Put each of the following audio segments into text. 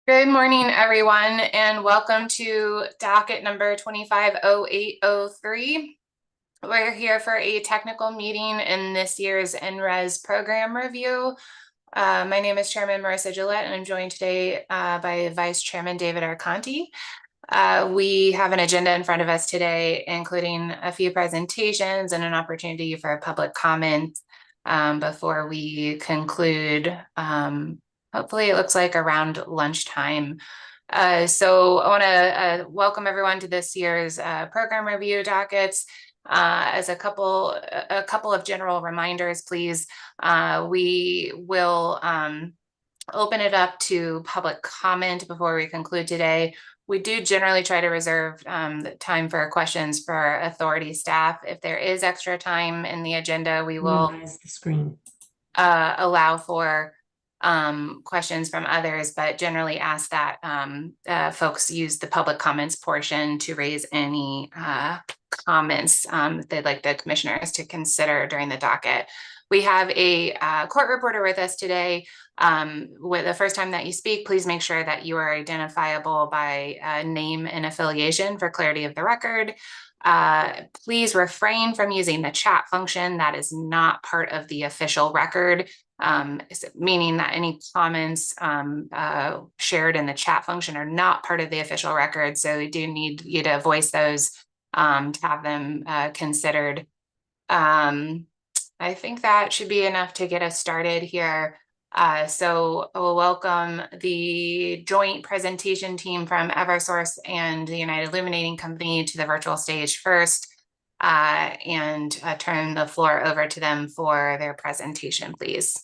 Good morning, everyone, and welcome to docket number 250803. We're here for a technical meeting in this year's NRES program review. My name is Chairman Marissa Gillette, and I'm joined today by Vice Chairman David Arconti. We have an agenda in front of us today, including a few presentations and an opportunity for public comment before we conclude. Hopefully it looks like around lunchtime. So I want to welcome everyone to this year's program review dockets. As a couple of general reminders, please, we will open it up to public comment before we conclude today. We do generally try to reserve time for questions for authority staff. If there is extra time in the agenda, we will allow for questions from others, but generally ask that folks use the public comments portion to raise any comments they'd like the commissioners to consider during the docket. We have a court reporter with us today. With the first time that you speak, please make sure that you are identifiable by name and affiliation for clarity of the record. Please refrain from using the chat function. That is not part of the official record. Meaning that any comments shared in the chat function are not part of the official record. So we do need you to voice those to have them considered. I think that should be enough to get us started here. So we'll welcome the joint presentation team from Eversource and the United Illuminating Company to the virtual stage first. And turn the floor over to them for their presentation, please.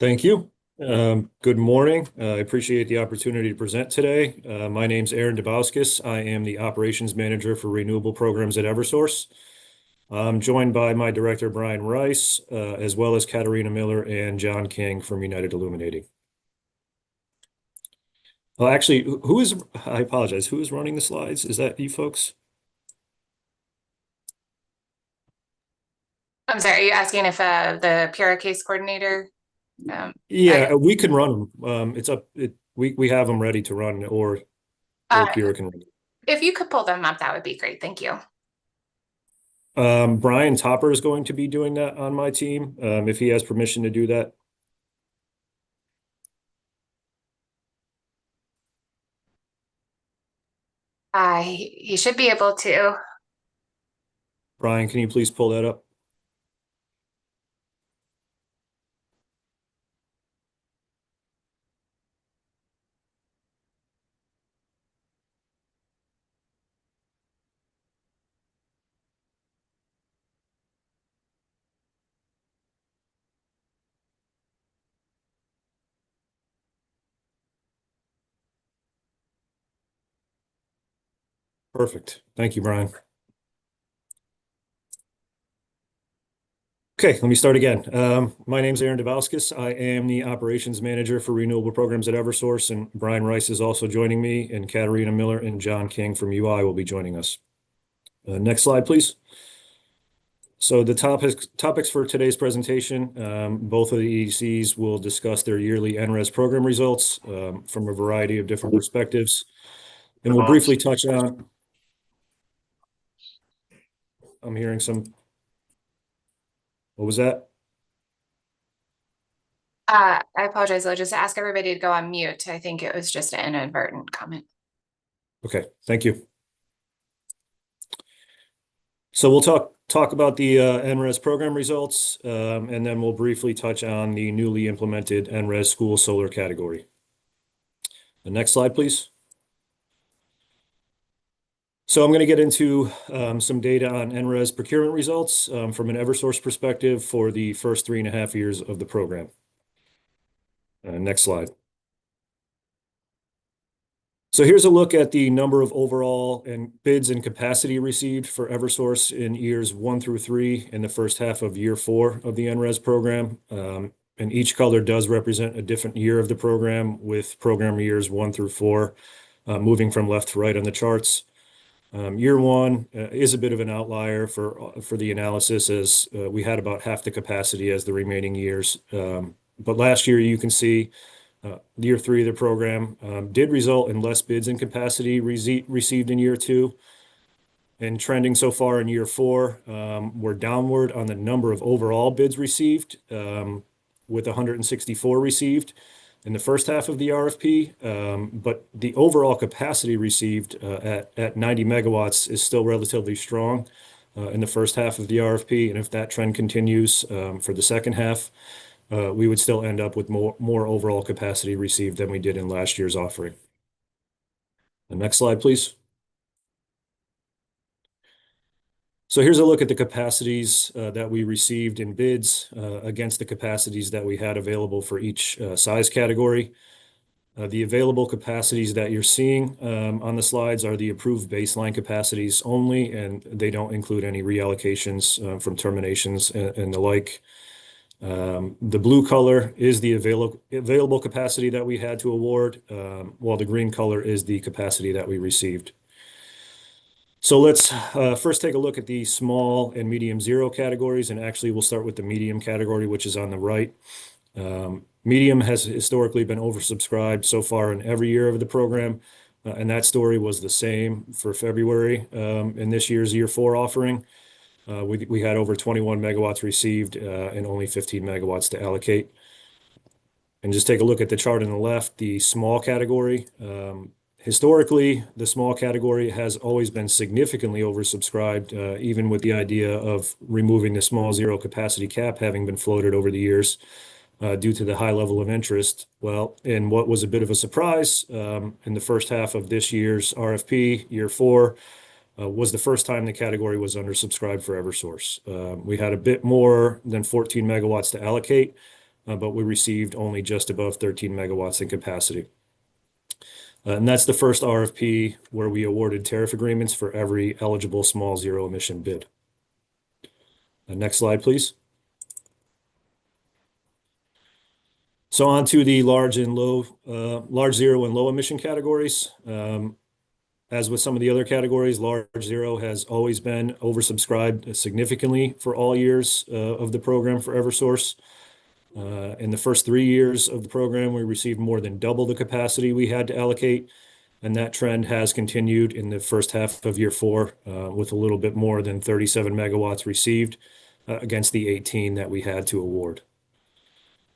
Thank you. Good morning. I appreciate the opportunity to present today. My name is Aaron Dabauskis. I am the Operations Manager for Renewable Programs at Eversource. I'm joined by my Director, Brian Rice, as well as Katarina Miller and John King from United Illuminating. Well, actually, I apologize, who is running the slides? Is that you folks? I'm sorry, are you asking if the PRA case coordinator? Yeah, we can run them. It's up. We have them ready to run, or PRA can run. If you could pull them up, that would be great. Thank you. Brian Topper is going to be doing that on my team, if he has permission to do that. He should be able to. Brian, can you please pull that up? Perfect. Thank you, Brian. Okay, let me start again. My name is Aaron Dabauskis. I am the Operations Manager for Renewable Programs at Eversource, and Brian Rice is also joining me, and Katarina Miller and John King from UI will be joining us. Next slide, please. So the topics for today's presentation, both of the EDCs will discuss their yearly NRES program results from a variety of different perspectives. And we'll briefly touch on, I'm hearing some, what was that? I apologize. I'll just ask everybody to go on mute. I think it was just an inadvertent comment. Okay, thank you. So we'll talk about the NRES program results, and then we'll briefly touch on the newly implemented NRES school solar category. The next slide, please. So I'm going to get into some data on NRES procurement results from an Eversource perspective for the first 3.5 years of the program. Next slide. So here's a look at the number of overall and bids and capacity received for Eversource in years 1 through 3 in the first half of year 4 of the NRES program. And each color does represent a different year of the program, with program years 1 through 4 moving from left to right on the charts. Year 1 is a bit of an outlier for the analysis, as we had about half the capacity as the remaining years. But last year, you can see Year three of the program did result in less bids and capacity received in year two. And trending so far in year four, we're downward on the number of overall bids received, with 164 received in the first half of the RFP. But the overall capacity received at 90 megawatts is still relatively strong in the first half of the RFP. And if that trend continues for the second half, we would still end up with more overall capacity received than we did in last year's offering. The next slide, please. So here's a look at the capacities that we received in bids against the capacities that we had available for each size category. The available capacities that you're seeing on the slides are the approved baseline capacities only, and they don't include any reallocations from terminations and the like. The blue color is the available capacity that we had to award, while the green color is the capacity that we received. So let's first take a look at the small and medium zero categories, and actually we'll start with the medium category, which is on the right. Medium has historically been oversubscribed so far in every year of the program, and that story was the same for February in this year's year four offering. We had over 21 megawatts received and only 15 megawatts to allocate. And just take a look at the chart on the left, the small category. Historically, the small category has always been significantly oversubscribed, even with the idea of removing the small zero capacity cap having been floated over the years due to the high level of interest. Well, and what was a bit of a surprise in the first half of this year's RFP, year four, was the first time the category was undersubscribed for Eversource. We had a bit more than 14 megawatts to allocate, but we received only just above 13 megawatts in capacity. And that's the first RFP where we awarded tariff agreements for every eligible small zero emission bid. Next slide, please. So on to the large zero and low emission categories. As with some of the other categories, large zero has always been oversubscribed significantly for all years of the program for Eversource. In the first 3 years of the program, we received more than double the capacity we had to allocate, and that trend has continued in the first half of year four with a little bit more than 37 megawatts against the 18 that we had to award.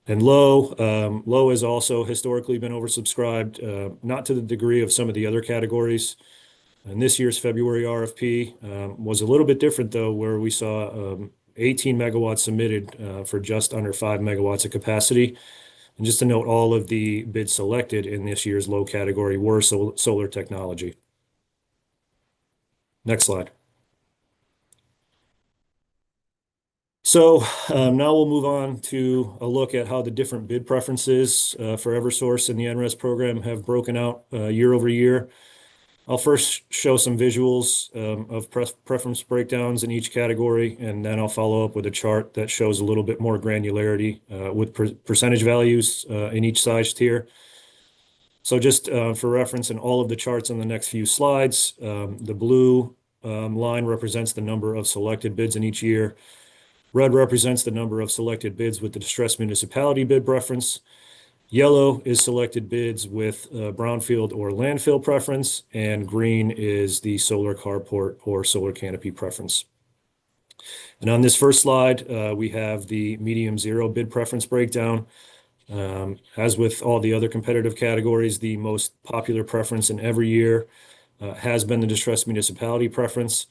And low has also historically been oversubscribed, not to the degree of some of the other categories. And this year's February RFP was a little bit different, though, where we saw 18 megawatts submitted for just under 5 megawatts of capacity. And just to note, all of the bids selected in this year's low category were solar technology. Next slide. So now we'll move on to a look at how the different bid preferences for Eversource and the NRES program have broken out year over year. I'll first show some visuals of preference breakdowns in each category, and then I'll follow up with a chart that shows a little bit more granularity with percentage values in each size tier. So just for reference, in all of the charts on the next few slides, the blue line represents the number of selected bids in each year. Red represents the number of selected bids with the distressed municipality bid preference. Yellow is selected bids with brownfield or landfill preference, and green is the solar carport or solar canopy preference. And on this first slide, we have the medium zero bid preference breakdown. As with all the other competitive categories, the most popular preference in every year has been the distressed municipality preference.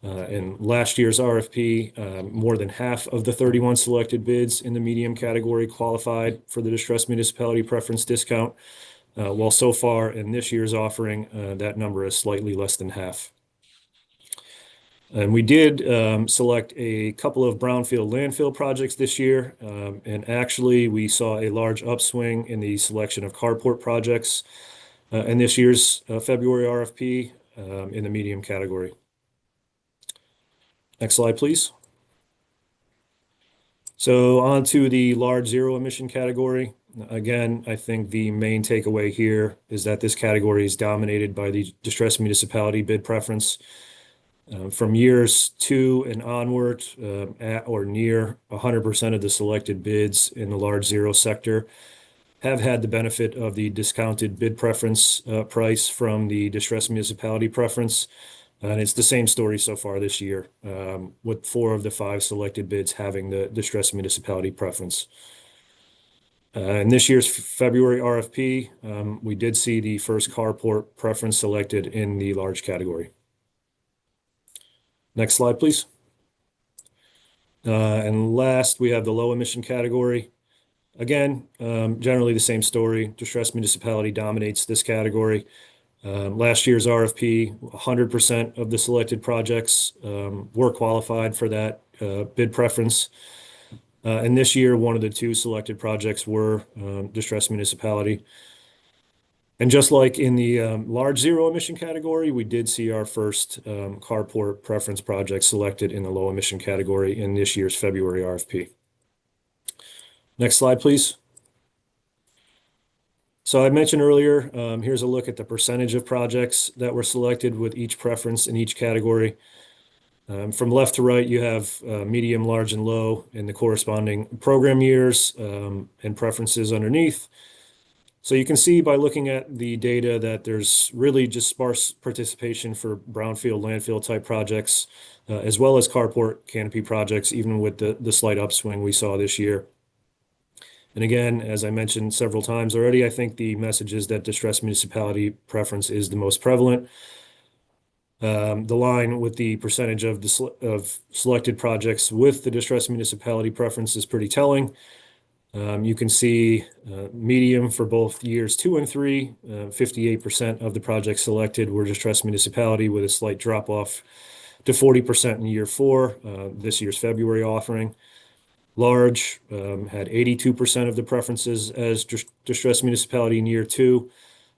In last year's RFP, more than half of the 31 selected bids in the medium category qualified for the distressed municipality preference discount, while so far in this year's offering, that number is slightly less than half. And we did select a couple of brownfield landfill projects this year, and actually we saw a large upswing in the selection of carport projects in this year's February RFP in the medium category. Next slide, please. So on to the large zero emission category. Again, I think the main takeaway here is that this category is dominated by the distressed municipality bid preference. From years 2 and onward, at or near 100% of the selected bids in the large zero sector have had the benefit of the discounted bid preference price from the distressed municipality preference. And it's the same story so far this year, with 4 of the 5 selected bids having the distressed municipality preference. In this year's February RFP, we did see the first carport preference selected in the large category. Next slide, please. And last, we have the low emission category. Again, generally the same story. Distressed municipality dominates this category. Last year's RFP, 100% of the selected projects were qualified for that bid preference. And this year, 1 of the 2 selected projects were distressed municipality. And just like in the large zero emission category, we did see our first carport preference project selected in the low emission category in this year's February RFP. Next slide, please. So I mentioned earlier, here's a look at the percentage of projects that were selected with each preference in each category. From left to right, you have medium, large, and low in the corresponding program years and preferences underneath. So you can see by looking at the data that there's really just sparse participation for brownfield, landfill type projects, as well as carport canopy projects, even with the slight upswing we saw this year. And again, as I mentioned several times already, I think the message is that distressed municipality preference is the most prevalent. The line with the percentage of selected projects with the distressed municipality preference is pretty telling. You can see medium for both years 2 and 3, 58% of the projects selected were distressed municipality, with a slight drop off to 40% in year 4, this year's February offering. Large had 82% of the preferences as distressed municipality in year 2,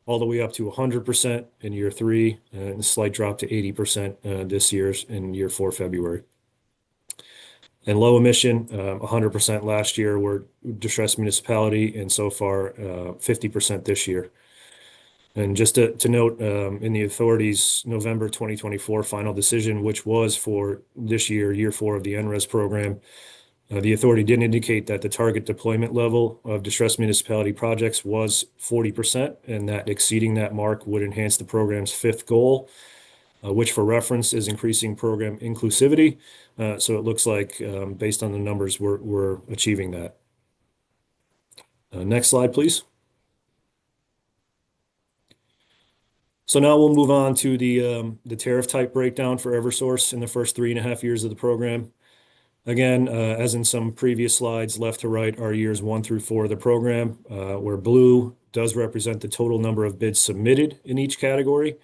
all the way up to 100% in year 3, and a slight drop to 80% this year's in year 4 February. And low emission, 100% last year were distressed municipality, and so far 50% this year. And just to note, in the authority's November 2024 final decision, which was for this year, year 4 of the NRES program, the authority did indicate that the target deployment level of distressed municipality projects was 40%, and that exceeding that mark would enhance the program's 5th goal, which for reference is increasing program inclusivity. So it looks like, based on the numbers, we're achieving that. Next slide, please. So now we'll move on to the tariff type breakdown for Eversource in the first 3.5 years of the program. Again, as in some previous slides, left to right are years 1 through 4 of the program, where blue does represent the total number of bids submitted in each category.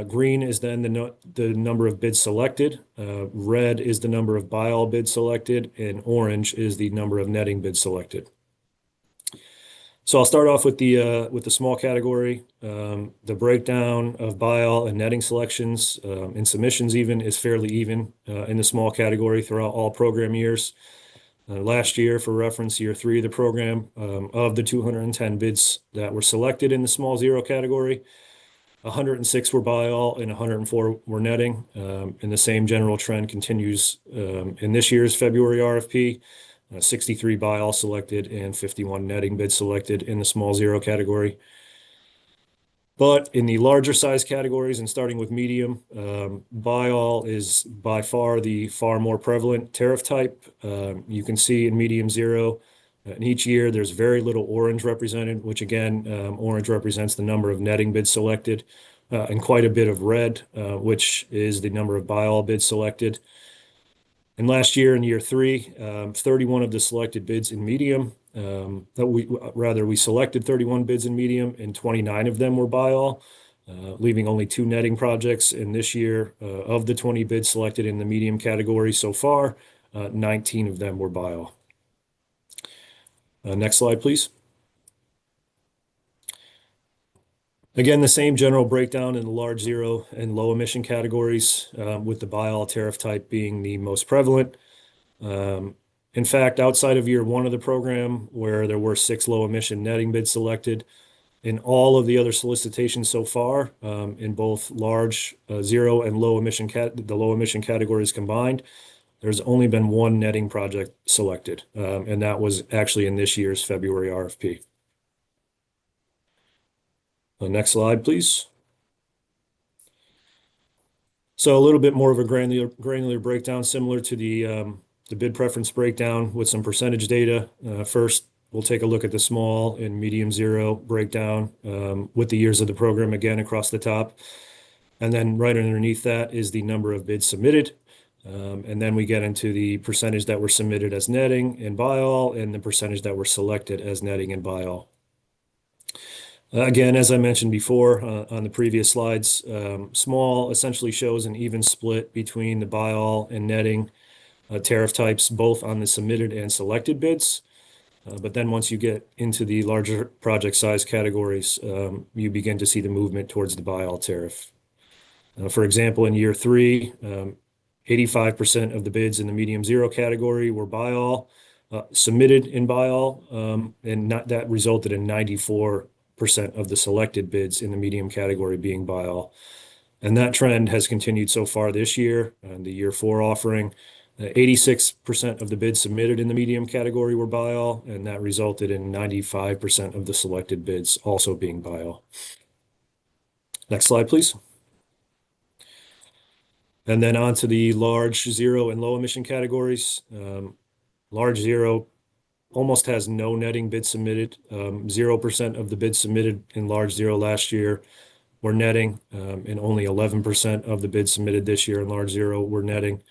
Green is then the number of bids selected. Red is the number of buy-all bids selected, and orange is the number of netting bids selected. So I'll start off with the small category. The breakdown of buy-all and netting selections and submissions even is fairly even in the small category throughout all program years. Last year, for reference, year 3 of the program, of the 210 bids that were selected in the small zero category, 106 were buy-all and 104 were netting. And the same general trend continues in this year's February RFP. 63 buy-all selected and 51 netting bids selected in the small zero category. But in the larger size categories, and starting with medium, buy-all is by far the far more prevalent tariff type. You can see in medium zero, in each year there's very little orange represented, which again, orange represents the number of netting bids selected, and quite a bit of red, which is the number of buy-all bids selected. And last year in year 3, 31 of the selected bids in medium, we selected 31 bids in medium, and 29 of them were buy-all, leaving only 2 netting projects. And this year, of the 20 bids selected in the medium category so far, 19 of them were buy-all. Next slide, please. Again, the same general breakdown in the large zero and low emission categories, with the buy-all tariff type being the most prevalent. In fact, outside of year 1 of the program, where there were 6 low emission netting bids selected, in all of the other solicitations so far, in both large zero and low emission the low emission categories combined, there's only been 1 netting project selected, and that was actually in this year's February RFP. Next slide, please. So a little bit more of a granular breakdown, similar to the bid preference breakdown with some percentage data. First, we'll take a look at the small and medium zero breakdown with the years of the program again across the top. And then right underneath that is the number of bids submitted. And then we get into the percentage that were submitted as netting and buy all and the percentage that were selected as netting and buy all. Again, as I mentioned before on the previous slides, small essentially shows an even split between the buy all and netting tariff types, both on the submitted and selected bids. But then once you get into the larger project size categories, you begin to see the movement towards the buy all tariff. For example, in year 3, 85% of the bids in the medium zero category were buy all, submitted in buy all, and that resulted in 94% of the selected bids in the medium category being buy all. And that trend has continued so far this year. The year 4 offering, 86% of the bids submitted in the medium category were buy all, and that resulted in 95% of the selected bids also being buy all. Next slide, please. And then on to the large zero and low emission categories. Large zero almost has no netting bids submitted. 0% of the bids submitted in large zero last year were netting, and only 11% of the bids submitted this year in large zero were netting.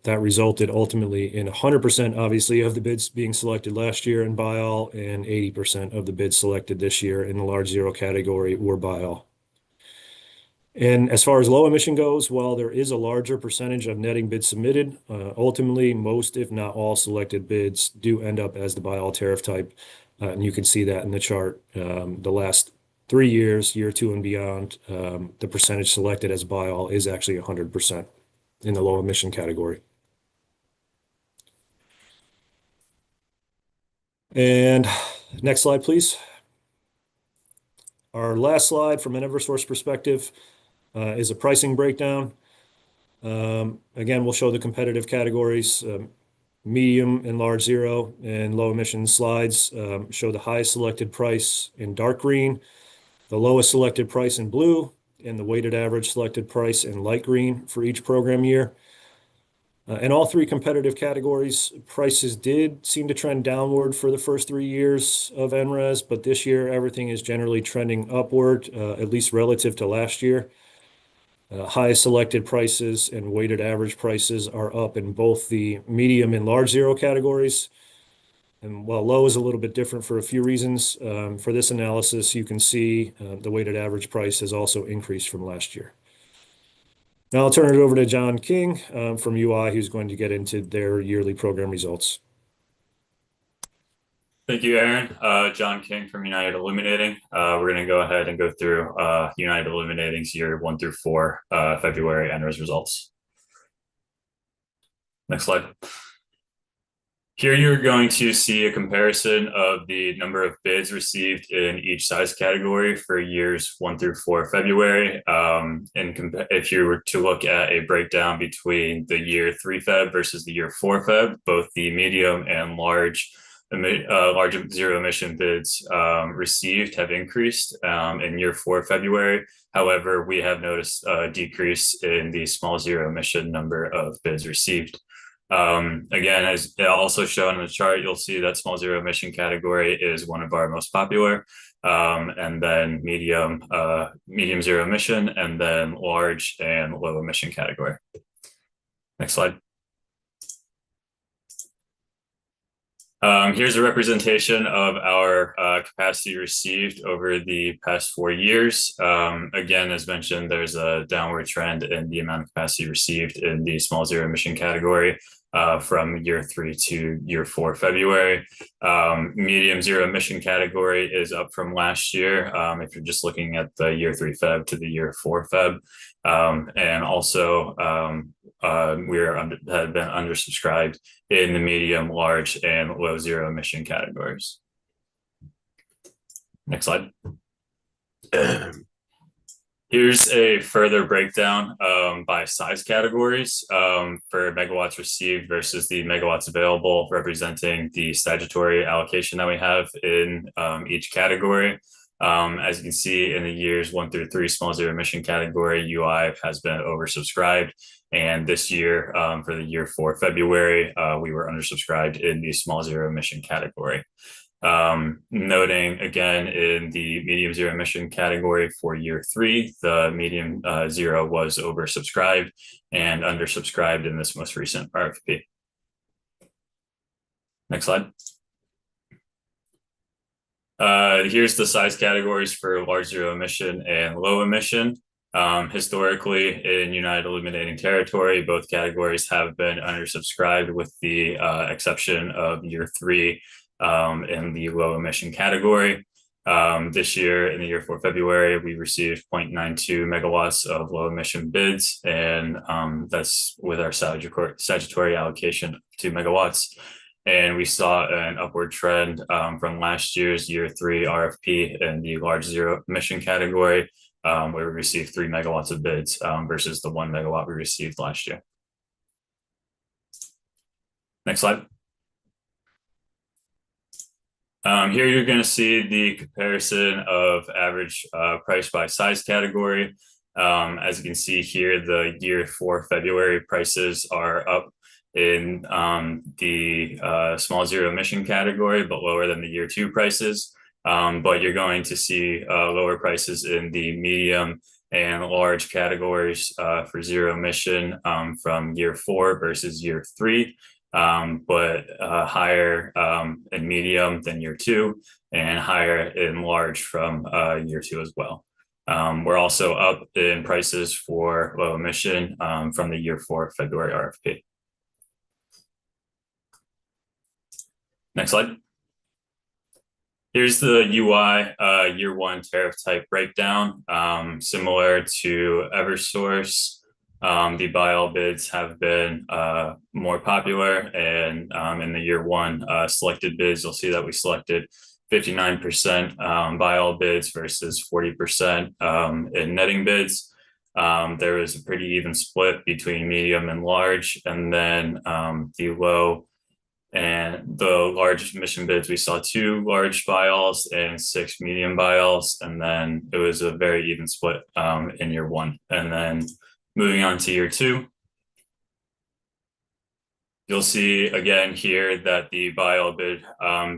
That resulted ultimately in 100%, obviously, of the bids being selected last year in buy all, and 80% of the bids selected this year in the large zero category were buy all. And as far as low emission goes, while there is a larger percentage of netting bids submitted, ultimately most, if not all, selected bids do end up as the buy all tariff type. And you can see that in the chart. The last 3 years, year 2 and beyond, the percentage selected as buy all is actually 100% in the low emission category. And next slide, please. Our last slide from an Eversource perspective is a pricing breakdown. Again, we'll show the competitive categories. Medium and large zero and low emission slides show the highest selected price in dark green, the lowest selected price in blue, and the weighted average selected price in light green for each program year. In all 3 competitive categories, prices did seem to trend downward for the first 3 years of NRES, but this year everything is generally trending upward, at least relative to last year. Highest selected prices and weighted average prices are up in both the medium and large zero categories. And while low is a little bit different for a few reasons, for this analysis, you can see the weighted average price has also increased from last year. Now I'll turn it over to John King from UI, who's going to get into their yearly program results. Thank you, Aaron. John King from United Illuminating. We're going to go ahead and go through United Illuminating's year 1 through 4 February NRES results. Next slide. Here you're going to see a comparison of the number of bids received in each size category for years 1 through 4 February. And if you were to look at a breakdown between the year 3 Feb versus the year 4 Feb, both the medium and large zero emission bids received have increased in year 4 February. However, we have noticed a decrease in the small zero emission number of bids received. Again, as also shown in the chart, you'll see that small zero emission category is one of our most popular, and then medium zero emission, and then large and low emission category. Next slide. Here's a representation of our capacity received over the past 4 years. Again, as mentioned, there's a downward trend in the amount of capacity received in the small zero emission category from year 3 to year 4 February. Medium zero emission category is up from last year if you're just looking at the year 3 Feb to the year 4 Feb. And also have been undersubscribed in the medium, large, and low zero emission categories. Next slide. Here's a further breakdown by size categories for megawatts received versus the megawatts available, representing the statutory allocation that we have in each category. As you can see, in the years 1 through 3 small zero emission category, UI has been oversubscribed. And this year, for the year 4 February, we were undersubscribed in the small zero emission category. Noting again in the medium zero emission category for year 3, the medium zero was oversubscribed and undersubscribed in this most recent RFP. Next slide. Here's the size categories for large zero emission and low emission. Historically, in United Illuminating Territory, both categories have been undersubscribed with the exception of year 3 in the low emission category. This year, in the year 4 February, we received 0.92 megawatts of low emission bids, and that's with our statutory allocation of 2 megawatts. And we saw an upward trend from last year's year 3 RFP in the large zero emission category, where we received 3 megawatts of bids versus the 1 megawatt we received last year. Next slide. Here you're going to see the comparison of average price by size category. As you can see here, the year 4 February prices are up in the small zero emission category, but lower than the year 2 prices. But you're going to see lower prices in the medium and large categories for zero emission from year 4 versus year 3. But higher in medium than year 2 and higher in large from year 2 as well. We're also up in prices for low emission from the year 4 February RFP. Next slide. Here's the UI year 1 tariff type breakdown. Similar to Eversource, the buy all bids have been more popular, and in the year 1 selected bids, you'll see that we selected 59% buy all bids versus 40% in netting bids. There was a pretty even split between medium and large, and then the low and the large emission bids, we saw 2 large buy alls and 6 medium buy alls, and then it was a very even split in year 1. And then moving on to year 2, you'll see again here that the buy all bid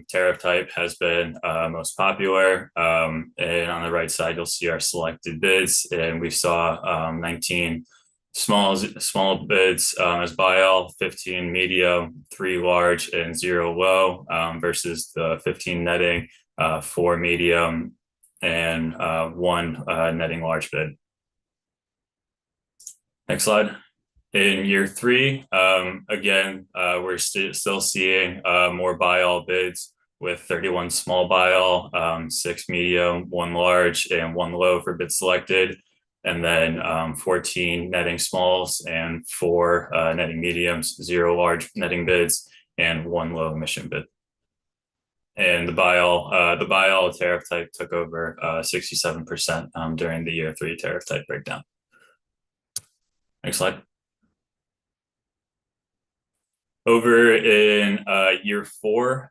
tariff type has been most popular. And on the right side, you'll see our selected bids, and we saw 19 small bids as buy all, 15 medium, 3 large, and 0 low versus the 15 netting, 4 medium, and 1 netting large bid. Next slide. In year 3, again, we're still seeing more buy all bids with 31 small buy all, 6 medium, 1 large, and 1 low for bids selected. And then 14 netting smalls and 4 netting mediums, 0 large netting bids, and 1 low emission bid. And the buy all tariff type took over 67% during the year 3 tariff type breakdown. Next slide. Over in year 4,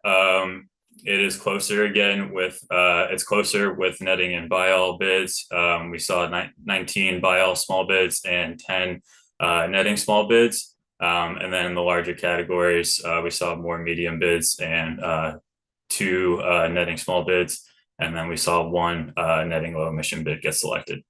it is closer again with it's closer with netting and buy all bids. We saw 19 buy all small bids and 10 netting small bids. And then in the larger categories, we saw more medium bids and 2 netting small bids. And then we saw 1 netting low emission bid get selected.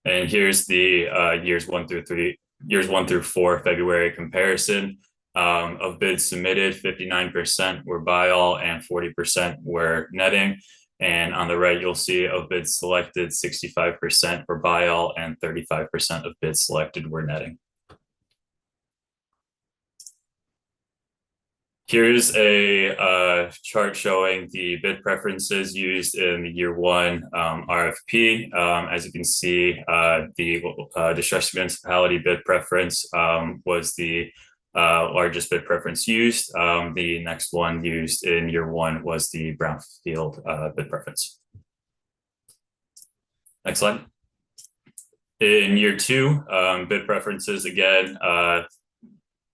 And here's the years 1 through 4 February comparison. Of bids submitted, 59% were buy all and 40% were netting. And on the right, you'll see of bids selected, 65% were buy all and 35% of bids selected were netting. Here's a chart showing the bid preferences used in the year 1 RFP. As you can see, the distressed municipality bid preference was the largest bid preference used. The next one used in year 1 was the brownfield bid preference. Next slide. In year 2, bid preferences again,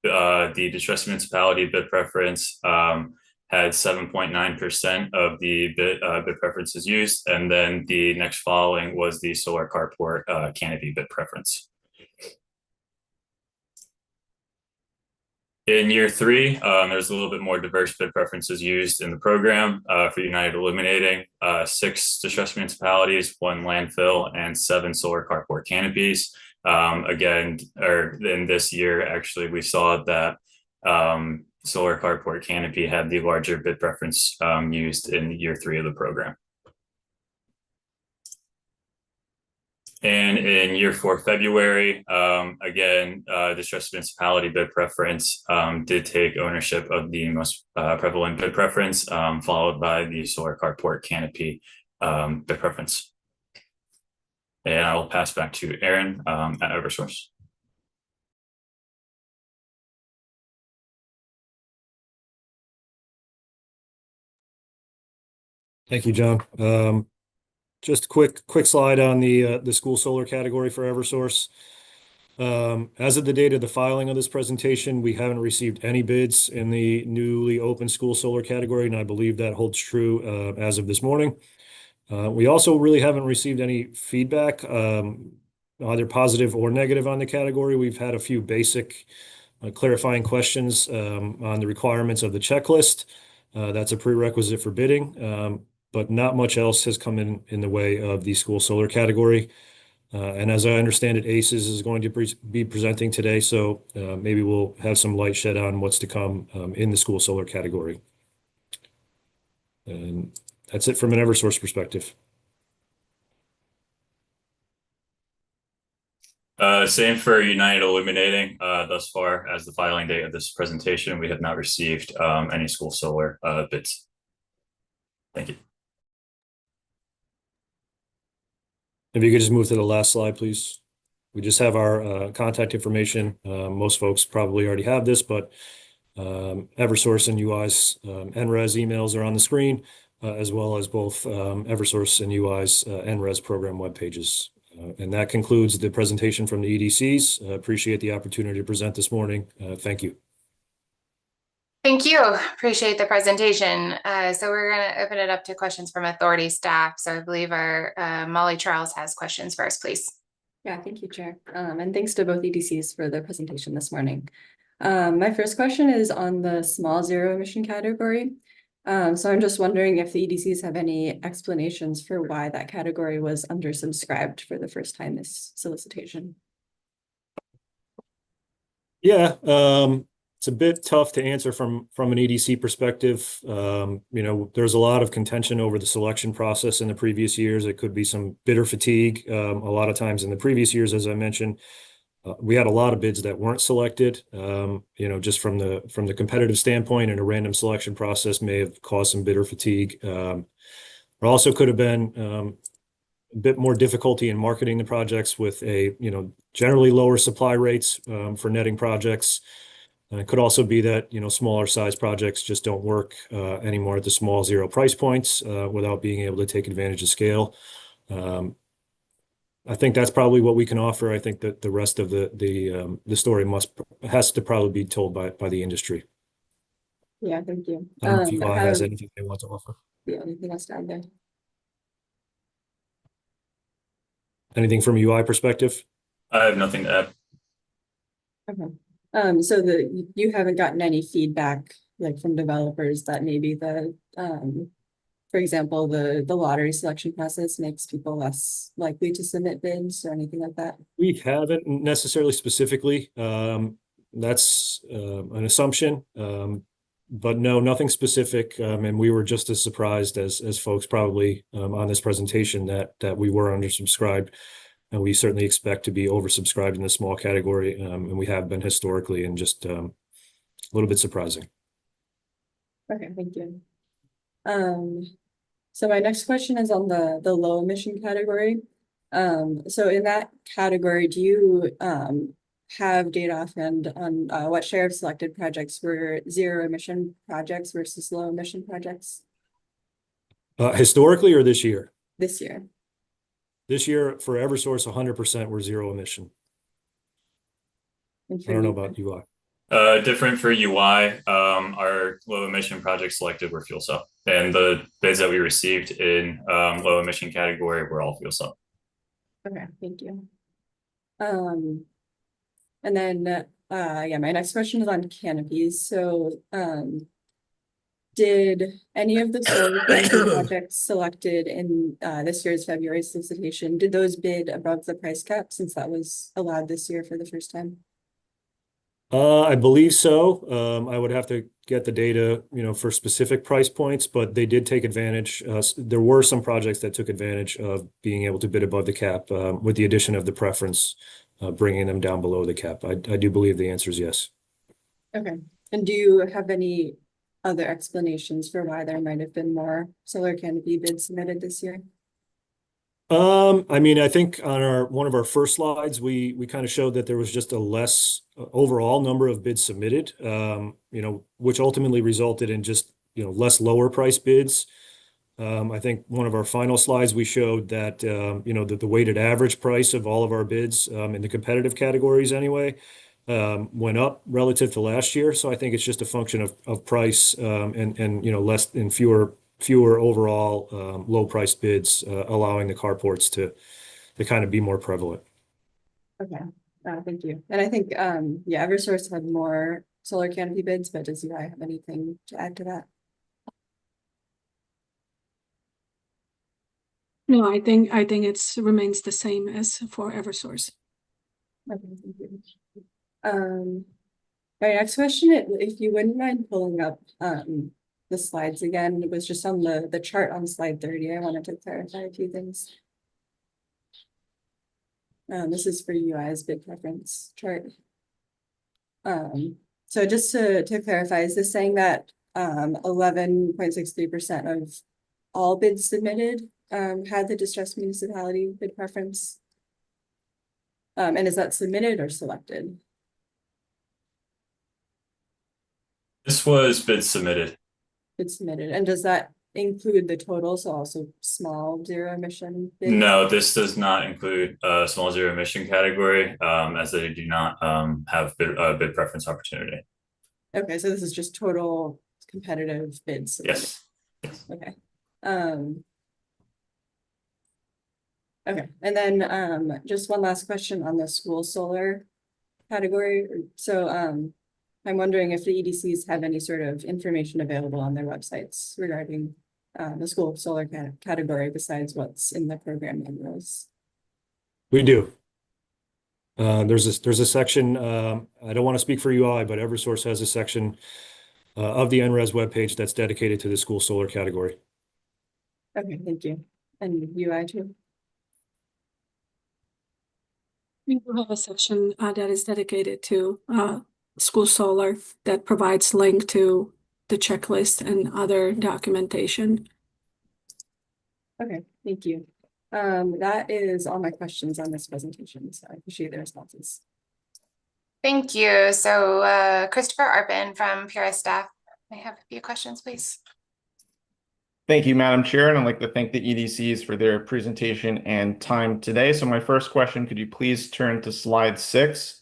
the distressed municipality bid preference had 7.9% of the bid preferences used, and then the next following was the solar carport canopy bid preference. In year three, there's a little bit more diverse bid preferences used in the program for United Illuminating, 6 distressed municipalities, 1 landfill, and 7 solar carport canopies. Again, or in this year, actually, we saw that solar carport canopy had the larger bid preference used in year 3 of the program. And in year 4, February, again, distressed municipality bid preference did take ownership of the most prevalent bid preference, followed by the solar carport canopy bid preference. And I will pass back to Aaron at Eversource. Thank you, John. Just a quick slide on the school solar category for Eversource. As of the date of the filing of this presentation, we haven't received any bids in the newly open school solar category, and I believe that holds true as of this morning. We also really haven't received any feedback, either positive or negative on the category. We've had a few basic clarifying questions on the requirements of the checklist. That's a prerequisite for bidding, but not much else has come in the way of the school solar category. And as I understand it, ACES is going to be presenting today, so maybe we'll have some light shed on what's to come in the school solar category. And that's it from an Eversource perspective. Same for United Illuminating. Thus far as the filing date of this presentation, we have not received any school solar bids. Thank you. If you could just move to the last slide, please. We just have our contact information. Most folks probably already have this, but Eversource and UI's NRES emails are on the screen, as well as both Eversource and UI's NRES program web pages. And that concludes the presentation from the EDCs. Appreciate the opportunity to present this morning. Thank you. Thank you. Appreciate the presentation. So we're going to open it up to questions from authority staff. So I believe our Molly Charles has questions first, please. Yeah, thank you, Chair. And thanks to both EDCs for the presentation this morning. My first question is on the small zero emission category. So I'm just wondering if the EDCs have any explanations for why that category was undersubscribed for the first time this solicitation. Yeah, it's a bit tough to answer from an EDC perspective. There's a lot of contention over the selection process in the previous years. It could be some bidder fatigue. A lot of times in the previous years, as I mentioned, we had a lot of bids that weren't selected. Just from the competitive standpoint, and a random selection process may have caused some bidder fatigue. There also could have been a bit more difficulty in marketing the projects with generally lower supply rates for netting projects. And it could also be that smaller size projects just don't work anymore at the small zero price points without being able to take advantage of scale. I think that's probably what we can offer. I think that the rest of the story has to probably be told by the industry. Yeah, thank you. I don't know if UI has anything they want to offer. Yeah, anything else to add there? Anything from a UI perspective? I have nothing to add. Okay. So you haven't gotten any feedback from developers that maybe for example, the lottery selection process makes people less likely to submit bids or anything like that? We haven't necessarily specifically. That's an assumption, but no, nothing specific. And we were just as surprised as folks probably on this presentation that we were undersubscribed. And we certainly expect to be oversubscribed in the small category, and we have been historically, and just a little bit surprising. Okay, thank you. So my next question is on the low emission category. So in that category, do you have data offhand on what share of selected projects were zero emission projects versus low emission projects? Historically or this year? This year. This year for Eversource, 100% were zero emission. I don't know about UI. Different for UI, our low emission projects selected were fuel cell, and the bids that we received in low emission category were all fuel cell. Okay, thank you. And then, yeah, my next question is on canopies. So, did any of the solar canopy projects selected in this year's February solicitation, did those bid above the price cap since that was allowed this year for the first time? I believe so. I would have to get the data, for specific price points, but they did take advantage. There were some projects that took advantage of being able to bid above the cap, with the addition of the preference, bringing them down below the cap. I do believe the answer is yes. Okay, and do you have any other explanations for why there might have been more solar canopy bids submitted this year? I mean, I think on one of our first slides, we kind of showed that there was just a less overall number of bids submitted, which ultimately resulted in just, less lower price bids. I think one of our final slides, we showed that, the weighted average price of all of our bids, in the competitive categories anyway, went up relative to last year. So I think it's just a function of price, and less and fewer overall low price bids, allowing the carports to kind of be more prevalent. Okay, thank you. And I think, yeah, Eversource had more solar canopy bids, but does UI have anything to add to that? No, I think it's remains the same as for Eversource. Okay, thank you. My next question, if you wouldn't mind pulling up the slides again, it was just on the chart on slide 30. I wanted to clarify a few things. This is for UI's bid preference chart. So just to clarify, is this saying that 11.63% of all bids submitted had the distressed municipality bid preference? And is that submitted or selected? This was bid submitted. Bid submitted, and does that include the total, so also small zero emission bids? No, this does not include small zero emission category, as they do not have bid preference opportunity. Okay, so this is just total competitive bids submitted. Yes. Okay. Okay, and then just one last question on the school solar category. So I'm wondering if the EDCs have any sort of information available on their websites regarding the school solar category besides what's in the program manuals. We do. There's a section, I don't want to speak for UI, but Eversource has a section of the NRES webpage that's dedicated to the school solar category. Okay, thank you. And UI too? We do have a section that is dedicated to school solar that provides link to the checklist and other documentation. Okay, thank you. That is all my questions on this presentation, so I appreciate the responses. Thank you. So Christopher Arpin from PRS staff, I have a few questions, please. Thank you, Madam Chair, and I'd like to thank the EDCs for their presentation and time today. So my first question, could you please turn to slide 6?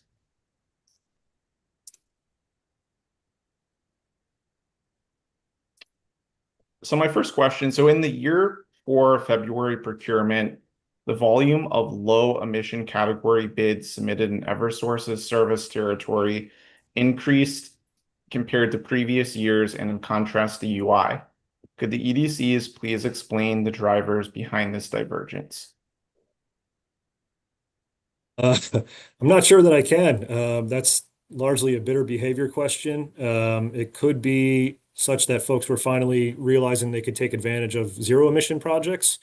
So my first question, so in the year 4 February procurement, the volume of low emission category bids submitted in Eversource's service territory increased compared to previous years and in contrast to UI. Could the EDCs please explain the drivers behind this divergence? I'm not sure that I can. That's largely a bidder behavior question. It could be such that folks were finally realizing they could take advantage of zero emission projects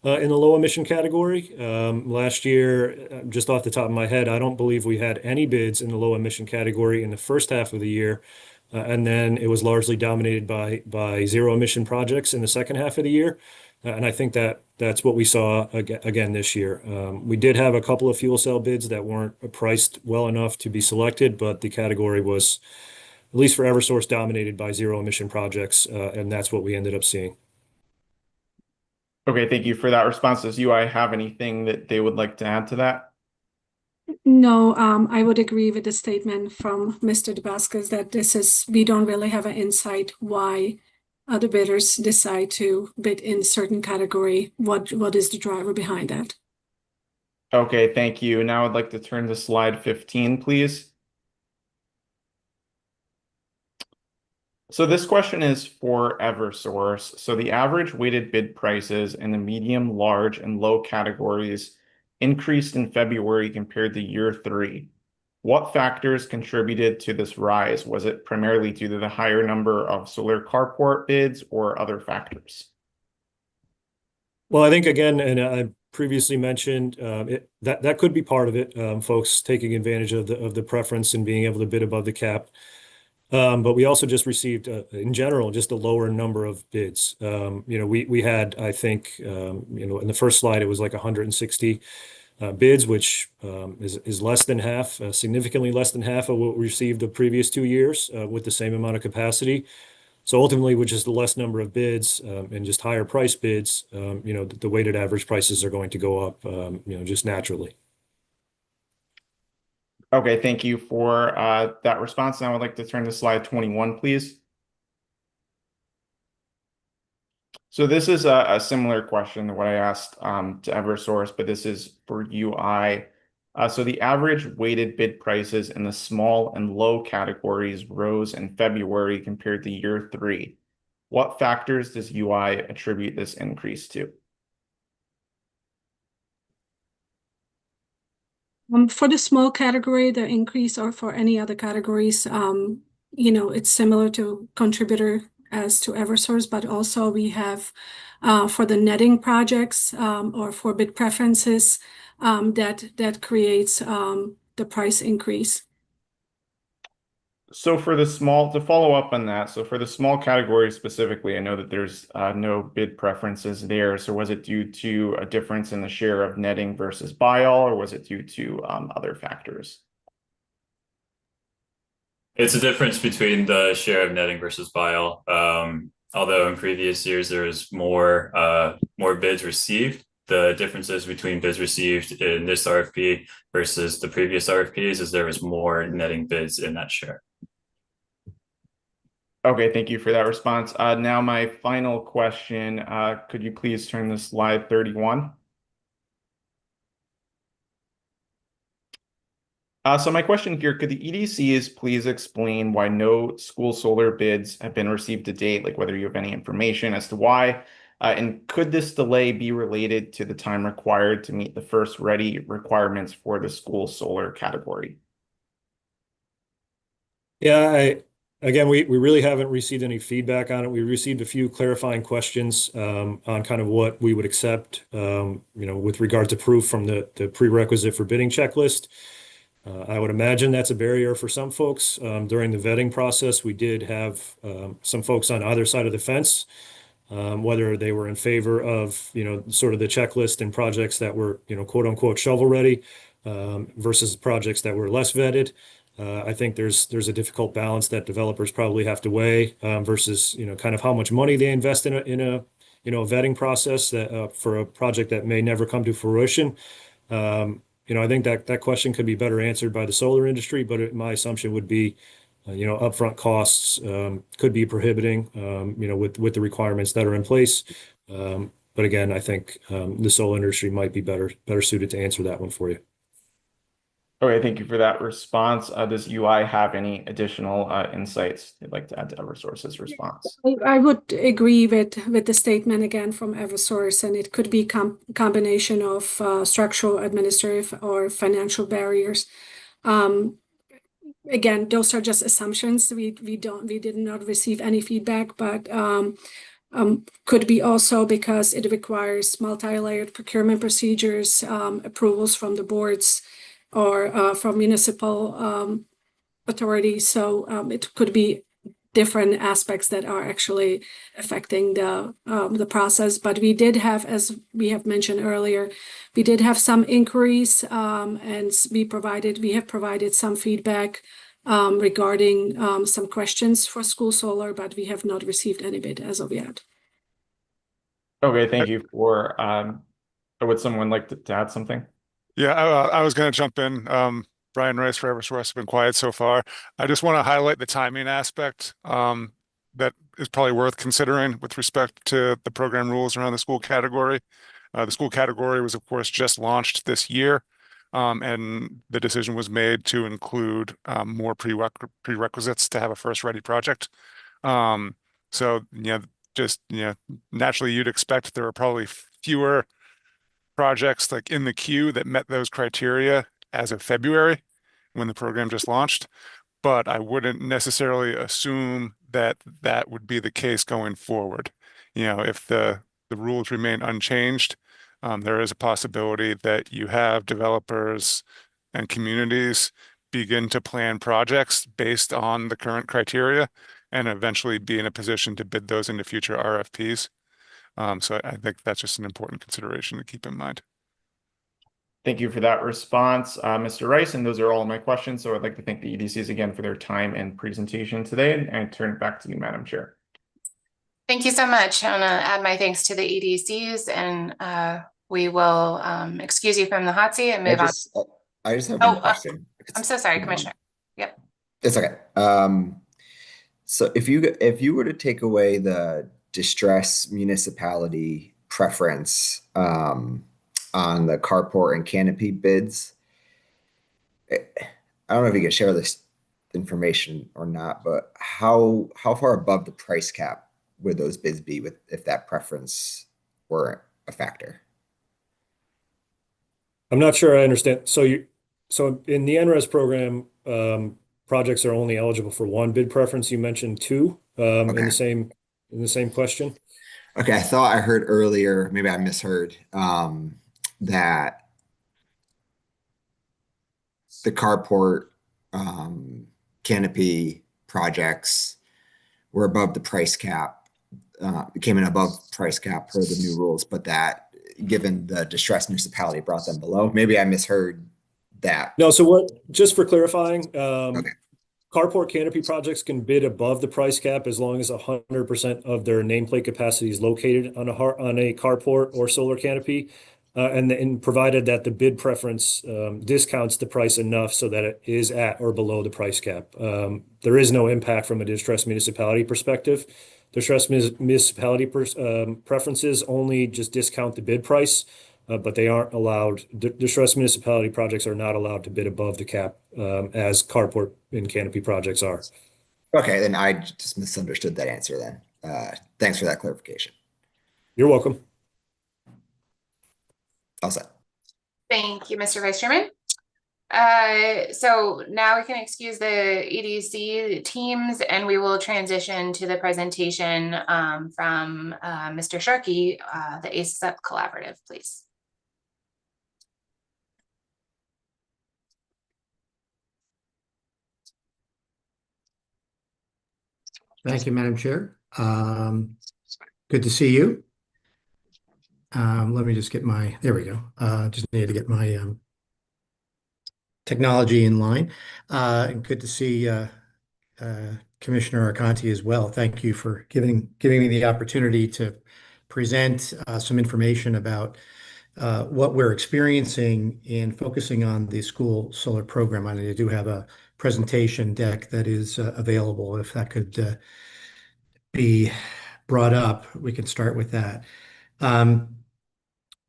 in the low emission category. Last year, just off the top of my head, I don't believe we had any bids in the low emission category in the first half of the year. And then it was largely dominated by zero emission projects in the second half of the year. And I think that's what we saw again this year. We did have a couple of fuel cell bids that weren't priced well enough to be selected, but the category was, at least for Eversource, dominated by zero emission projects. And that's what we ended up seeing. Okay, thank you for that response. Does UI have anything that they would like to add to that? No, I would agree with the statement from Mr. DeBascus that we don't really have an insight why other bidders decide to bid in certain category. What is the driver behind that? Okay, thank you. Now I'd like to turn to slide 15, please. So this question is for Eversource. So the average weighted bid prices in the medium, large, and low categories increased in February compared to year 3. What factors contributed to this rise? Was it primarily due to the higher number of solar carport bids or other factors? Well, I think again, and I previously mentioned that could be part of it. Folks taking advantage of the preference and being able to bid above the cap. But we also just received, in general, just a lower number of bids. We had, I think, in the first slide, it was like 160 bids, which is less than half, significantly less than half of what we received the previous 2 years with the same amount of capacity. So ultimately, with just the less number of bids and just higher price bids, the weighted average prices are going to go up, just naturally. Okay, thank you for that response. Now I'd like to turn to slide 21, please. So this is a similar question to what I asked to Eversource, but this is for UI. So the average weighted bid prices in the small and low categories rose in February compared to year 3. What factors does UI attribute this increase to? For the small category, the increase, or for any other categories, it's similar to contributor as to Eversource, but also we have for the netting projects or for bid preferences that creates the price increase. So for to follow up on that, so for the small categories specifically, I know that there's no bid preferences there. So was it due to a difference in the share of netting versus buy-all, or was it due to other factors? It's a difference between the share of netting versus buy-all. Although in previous years there was more bids received, the differences between bids received in this RFP versus the previous RFPs is there was more netting bids in that share. Okay, thank you for that response. Now my final question, could you please turn to slide 31? So my question here, could the EDCs please explain why no school solar bids have been received to date, like whether you have any information as to why? And could this delay be related to the time required to meet the first ready requirements for the school solar category? Yeah, again, we really haven't received any feedback on it. We received a few clarifying questions on kind of what we would accept, with regard to proof from the prerequisite for bidding checklist. I would imagine that's a barrier for some folks. During the vetting process, we did have some folks on either side of the fence, whether they were in favor of, sort of the checklist and projects that were, quote unquote, shovel ready versus projects that were less vetted. I think there's a difficult balance that developers probably have to weigh versus, kind of how much money they invest in a vetting process that for a project that may never come to fruition. I think that question could be better answered by the solar industry, but my assumption would be, upfront costs could be prohibiting, with the requirements that are in place. But again, I think the solar industry might be better suited to answer that one for you. Okay, thank you for that response. Does UI have any additional insights they'd like to add to Eversource's response? I would agree with the statement again from Eversource, and it could be combination of structural, administrative, or financial barriers. Again, those are just assumptions. We did not receive any feedback, but could be also because it requires multi-layered procurement procedures, approvals from the boards or from municipal authorities. So it could be different aspects that are actually affecting the process. But we did have, as we have mentioned earlier, we did have some inquiries, and we have provided some feedback regarding some questions for school solar, but we have not received any bid as of yet. Okay, thank you for, would someone like to add something? Yeah, I was going to jump in. Brian Rice for Eversource has been quiet so far. I just want to highlight the timing aspect that is probably worth considering with respect to the program rules around the school category. The school category was, of course, just launched this year, and the decision was made to include more prerequisites to have a first ready project. So, just, naturally you'd expect there are probably fewer projects like in the queue that met those criteria as of February when the program just launched, but I wouldn't necessarily assume that that would be the case going forward. If the rules remain unchanged, there is a possibility that you have developers and communities begin to plan projects based on the current criteria and eventually be in a position to bid those into future RFPs. So I think that's just an important consideration to keep in mind. Thank you for that response, Mr. Rice. And those are all my questions. So I'd like to thank the EDCs again for their time and presentation today. And I turn it back to you, Madam Chair. Thank you so much. I want to add my thanks to the EDCs, and we will excuse you from the hot seat and move on. I just have Oh, one question. I'm so sorry, Commissioner. Yep. It's okay. So if you were to take away the distress municipality preference on the carport and canopy bids, I don't know if you can share this information or not, but how far above the price cap would those bids be if that preference were a factor? I'm not sure I understand. So in the NRES program, projects are only eligible for one bid preference. You mentioned two in the same question. Okay, I thought I heard earlier, maybe I misheard, that the carport canopy projects were above the price cap, came in above price cap per the new rules, but that given the distressed municipality brought them below. Maybe I misheard that. No, so just for clarifying, Okay. carport canopy projects can bid above the price cap as long as 100% of their nameplate capacity is located on a carport or solar canopy, and provided that the bid preference discounts the price enough so that it is at or below the price cap. There is no impact from a distressed municipality perspective. Distressed municipality preferences only just discount the bid price, but they aren't allowed. Distressed municipality projects are not allowed to bid above the cap as carport and canopy projects are. Okay, then I just misunderstood that answer then. Thanks for that clarification. You're welcome. All set. Thank you, Mr. Vice Chairman. So now we can excuse the EDC teams, and we will transition to the presentation from Mr. Sharkey, the ACES Up Collaborative, please. Thank you, Madam Chair. Good to see you. Let me just get there we go. Just needed to get my technology in line. Good to see Commissioner Arconti as well. Thank you for giving me the opportunity to present some information about what we're experiencing in focusing on the school solar program. I do have a presentation deck that is available. If that could be brought up, we can start with that.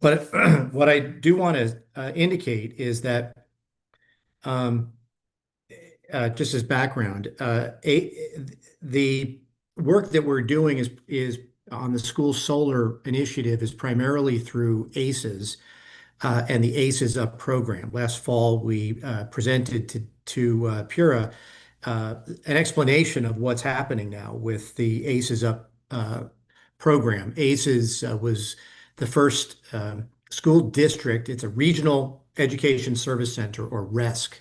But what I do want to indicate is that just as background, the work that we're doing is on the school solar initiative is primarily through ACES and the ACES Up program. Last fall, we presented to Pura an explanation of what's happening now with the ACES Up program. ACES was the first school district. It's a regional education service center, or RESC,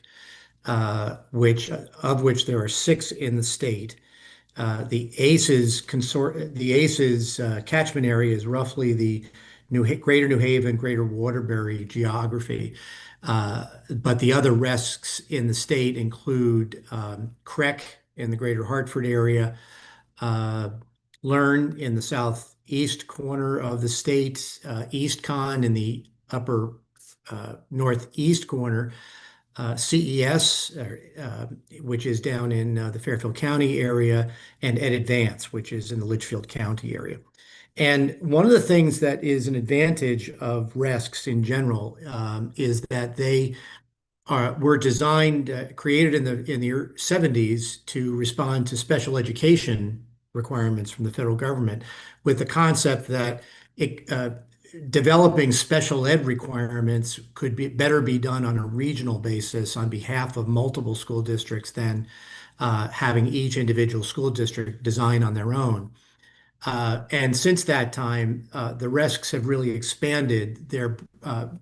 of which there are 6 in the state. The ACES catchment area is roughly the Greater New Haven, Greater Waterbury geography. But the other RESCs in the state include CREC in the Greater Hartford area, Learn in the southeast corner of the state, EastCon in the upper northeast corner, CES, which is down in the Fairfield County area, and Ed Advance, which is in the Litchfield County area. And one of the things that is an advantage of RESCs in general is that they were designed, created in the 70s to respond to special education requirements from the federal government, with the concept that developing special ed requirements could better be done on a regional basis on behalf of multiple school districts than having each individual school district design on their own. And since that time, the RESCs have really expanded their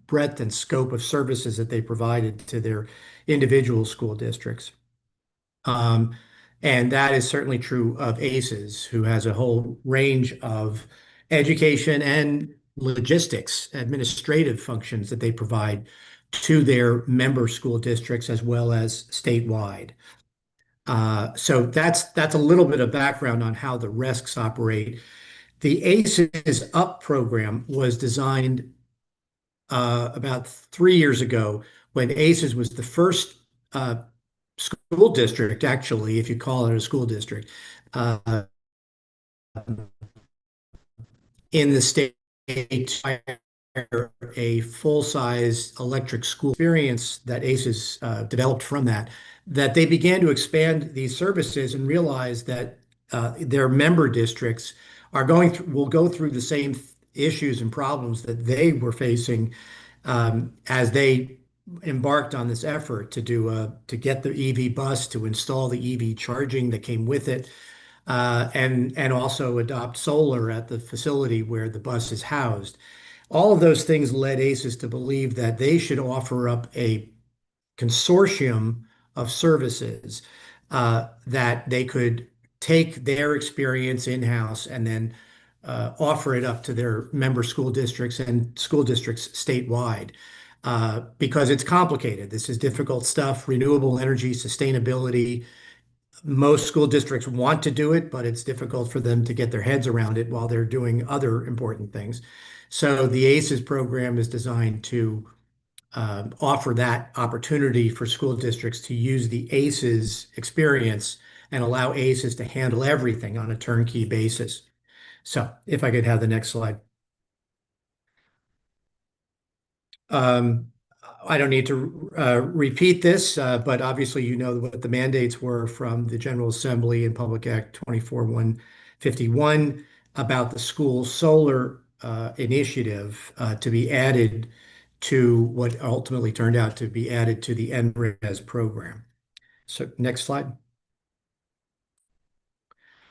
breadth and scope of services that they provided to their individual school districts. And that is certainly true of ACES, who has a whole range of education and logistics, administrative functions that they provide to their member school districts as well as statewide. So that's a little bit of background on how the RESCs operate. The ACES Up program was designed about 3 years ago, when ACES was the first school district, actually, if you call it a school district, in the state a full-size electric school experience that ACES developed from that they began to expand these services and realized that their member districts will go through the same issues and problems that they were facing as they embarked on this effort to get the EV bus, to install the EV charging that came with it, and also adopt solar at the facility where the bus is housed. All of those things led ACES to believe that they should offer up a consortium of services that they could take their experience in-house and then offer it up to their member school districts and school districts statewide. Because it's complicated. This is difficult stuff, renewable energy, sustainability. Most school districts want to do it, but it's difficult for them to get their heads around it while they're doing other important things. So the ACES program is designed to offer that opportunity for school districts to use the ACES experience and allow ACES to handle everything on a turnkey basis. So if I could have the next slide. I don't need to repeat this, but obviously you know what the mandates were from the General Assembly and Public Act 24-151 about the school solar initiative to be added to what ultimately turned out to be added to the NRES program. So next slide.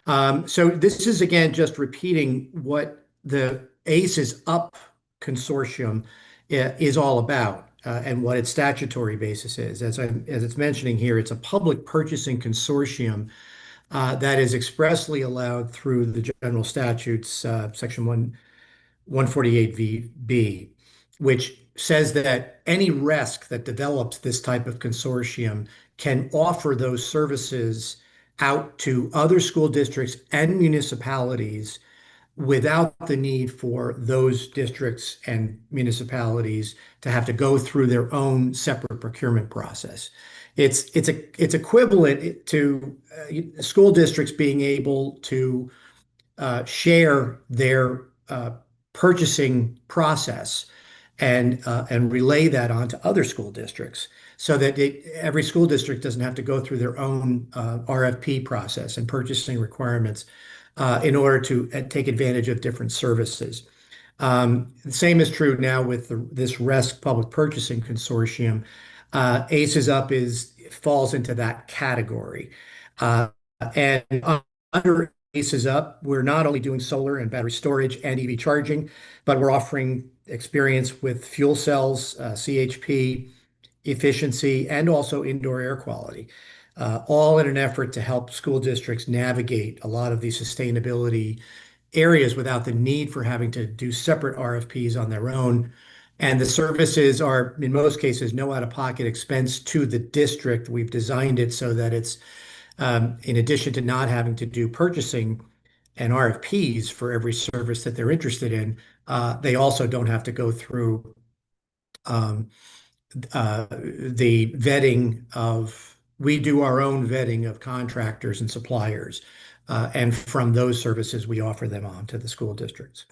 So this is again just repeating what the ACES Up consortium is all about and what its statutory basis is. As it's mentioning here, it's a public purchasing consortium that is expressly allowed through the general statutes, section 148B, which says that any RESC that develops this type of consortium can offer those services out to other school districts and municipalities without the need for those districts and municipalities to have to go through their own separate procurement process. It's equivalent to school districts being able to share their purchasing process and relay that on to other school districts, so that every school district doesn't have to go through their own RFP process and purchasing requirements in order to take advantage of different services. The same is true now with this RESC Public Purchasing Consortium. ACES Up falls into that category. And under ACES Up, we're not only doing solar and battery storage and EV charging, but we're offering experience with fuel cells, CHP, efficiency, and also indoor air quality, all in an effort to help school districts navigate a lot of these sustainability areas without the need for having to do separate RFPs on their own. And the services are, in most cases, no out-of-pocket expense to the district. We've designed it so that it's, in addition to not having to do purchasing and RFPs for every service that they're interested in, they also don't have to go through the vetting of, we do our own vetting of contractors and suppliers. And from those services, we offer them on to the school districts.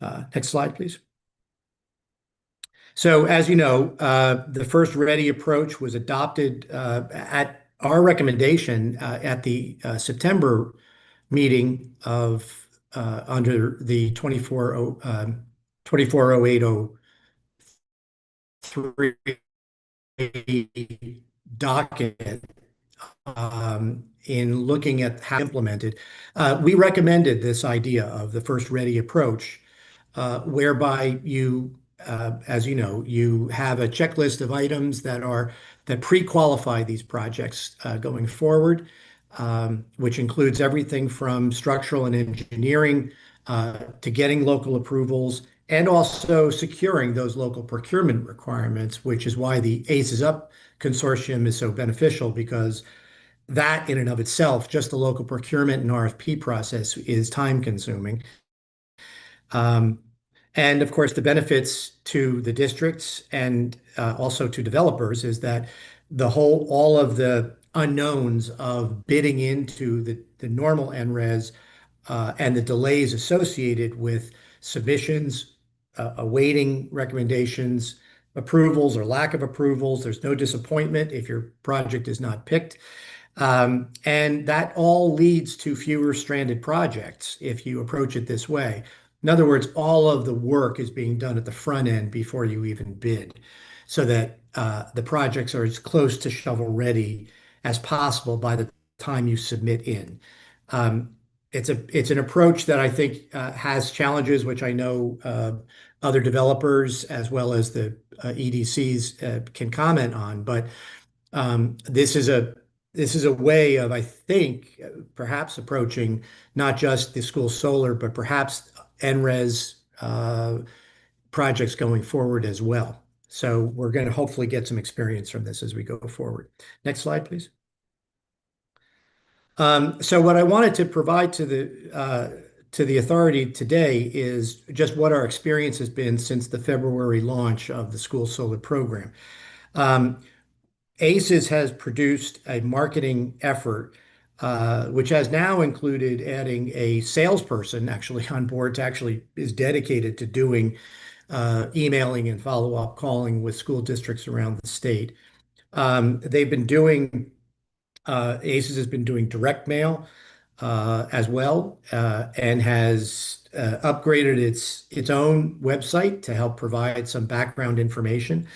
Next slide, please. So as you know, the first ready approach was adopted at our recommendation at the September meeting of under the 2408003 docket. In looking at how implemented, we recommended this idea of the first ready approach, whereby you, as you know, you have a checklist of items that pre-qualify these projects going forward, which includes everything from structural and engineering to getting local approvals and also securing those local procurement requirements, which is why the ACES Up consortium is so beneficial, because that in and of itself, just the local procurement and RFP process is time consuming. And of course, the benefits to the districts and also to developers is that all of the unknowns of bidding into the normal NRES and the delays associated with submissions, awaiting recommendations, approvals or lack of approvals. There's no disappointment if your project is not picked. And that all leads to fewer stranded projects if you approach it this way. In other words, all of the work is being done at the front end before you even bid, so that the projects are as close to shovel ready as possible by the time you submit in. It's an approach that I think has challenges, which I know other developers as well as the EDCs can comment on. But this is a way of, I think, perhaps approaching not just the school solar, but perhaps NRES projects going forward as well. So we're going to hopefully get some experience from this as we go forward. Next slide, please. So what I wanted to provide to the authority today is just what our experience has been since the February launch of the school solar program. ACES has produced a marketing effort, which has now included adding a salesperson actually on board to actually is dedicated to doing emailing and follow-up calling with school districts around the state. They've been doing ACES has been doing direct mail as well, and has upgraded its own website to help provide some background information.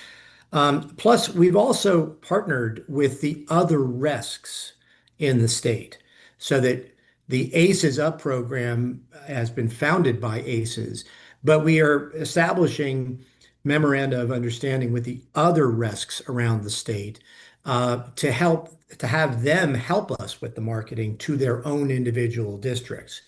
Plus, we've also partnered with the other RESCs in the state, so that the ACES Up program has been founded by ACES, but we are establishing memoranda of understanding with the other RESCs around the state to have them help us with the marketing to their own individual districts.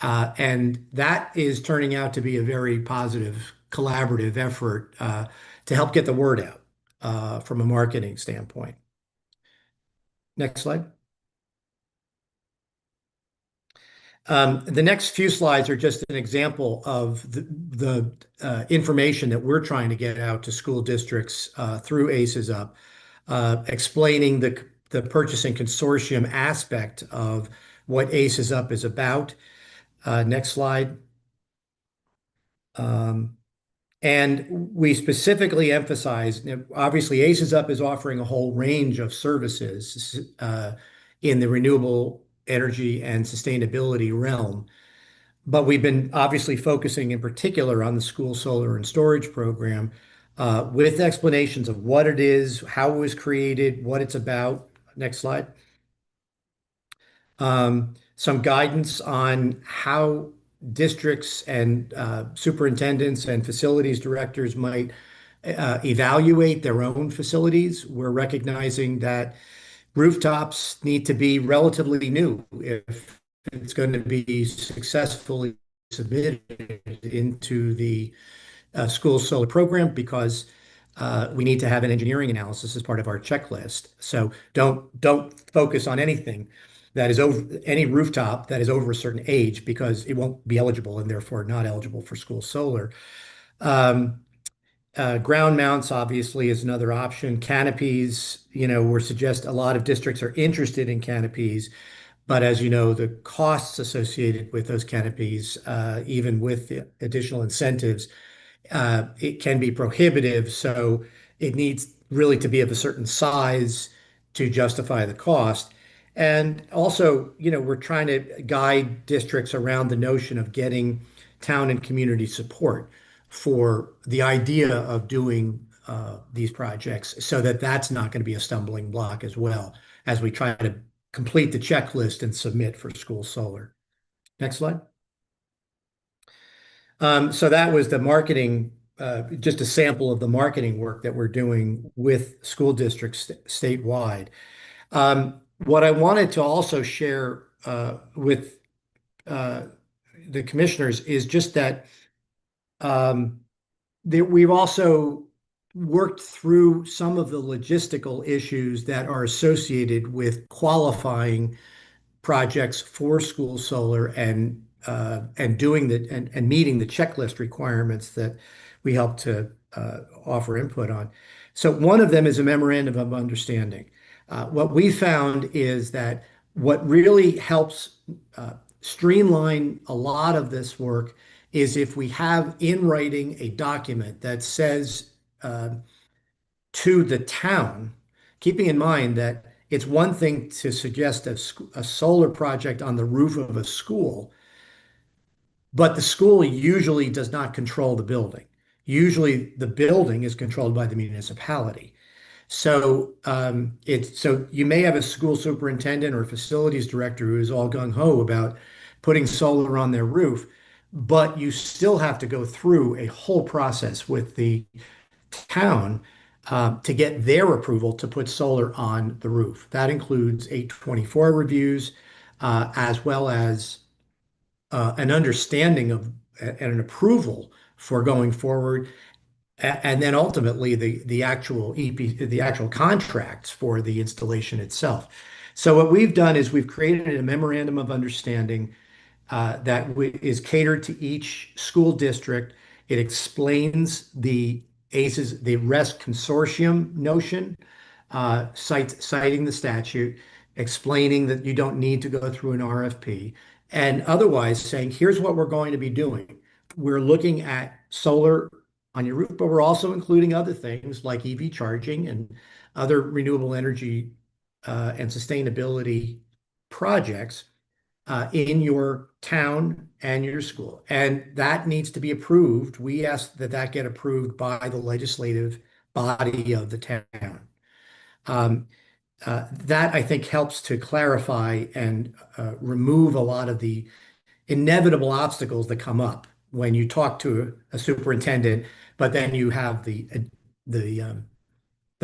And that is turning out to be a very positive collaborative effort to help get the word out from a marketing standpoint. Next slide. The next few slides are just an example of the information that we're trying to get out to school districts through ACES Up, explaining the purchasing consortium aspect of what ACES Up is about. Next slide. And we specifically emphasize, obviously, ACES Up is offering a whole range of services in the renewable energy and sustainability realm. But we've been obviously focusing in particular on the school solar and storage program with explanations of what it is, how it was created, what it's about. Next slide. Some guidance on how districts and superintendents and facilities directors might evaluate their own facilities. We're recognizing that rooftops need to be relatively new if it's going to be successfully submitted into the school solar program, because we need to have an engineering analysis as part of our checklist. So don't focus on anything that is over any rooftop that is over a certain age, because it won't be eligible and therefore not eligible for school solar. Ground mounts obviously is another option. Canopies, we're suggest a lot of districts are interested in canopies, but as you know, the costs associated with those canopies, even with the additional incentives, it can be prohibitive. So it needs really to be of a certain size to justify the cost. And also, we're trying to guide districts around the notion of getting town and community support for the idea of doing these projects so that that's not going to be a stumbling block as well as we try to complete the checklist and submit for school solar. Next slide. So that was the marketing, just a sample of the marketing work that we're doing with school districts statewide. What I wanted to also share with the commissioners is just that we've also worked through some of the logistical issues that are associated with qualifying projects for school solar and doing and meeting the checklist requirements that we help to offer input on. So one of them is a memorandum of understanding. What we found is that what really helps streamline a lot of this work is if we have in writing a document that says to the town, keeping in mind that it's one thing to suggest a solar project on the roof of a school, but the school usually does not control the building. Usually the building is controlled by the municipality. So so you may have a school superintendent or facilities director who is all gung ho about putting solar on their roof, but you still have to go through a whole process with the town to get their approval to put solar on the roof. That includes 824 reviews, as well as an understanding of and an approval for going forward, and then ultimately the actual the actual contracts for the installation itself. So what we've done is we've created a memorandum of understanding that is catered to each school district. It explains the ACES, the REST consortium notion, citing the statute, explaining that you don't need to go through an RFP, and otherwise saying, here's what we're going to be doing. We're looking at solar on your roof, but we're also including other things like EV charging and other renewable energy and sustainability projects in your town and your school. And that needs to be approved. We ask that that get approved by the legislative body of the town. That I think helps to clarify and remove a lot of the inevitable obstacles that come up when you talk to a superintendent, but then you have the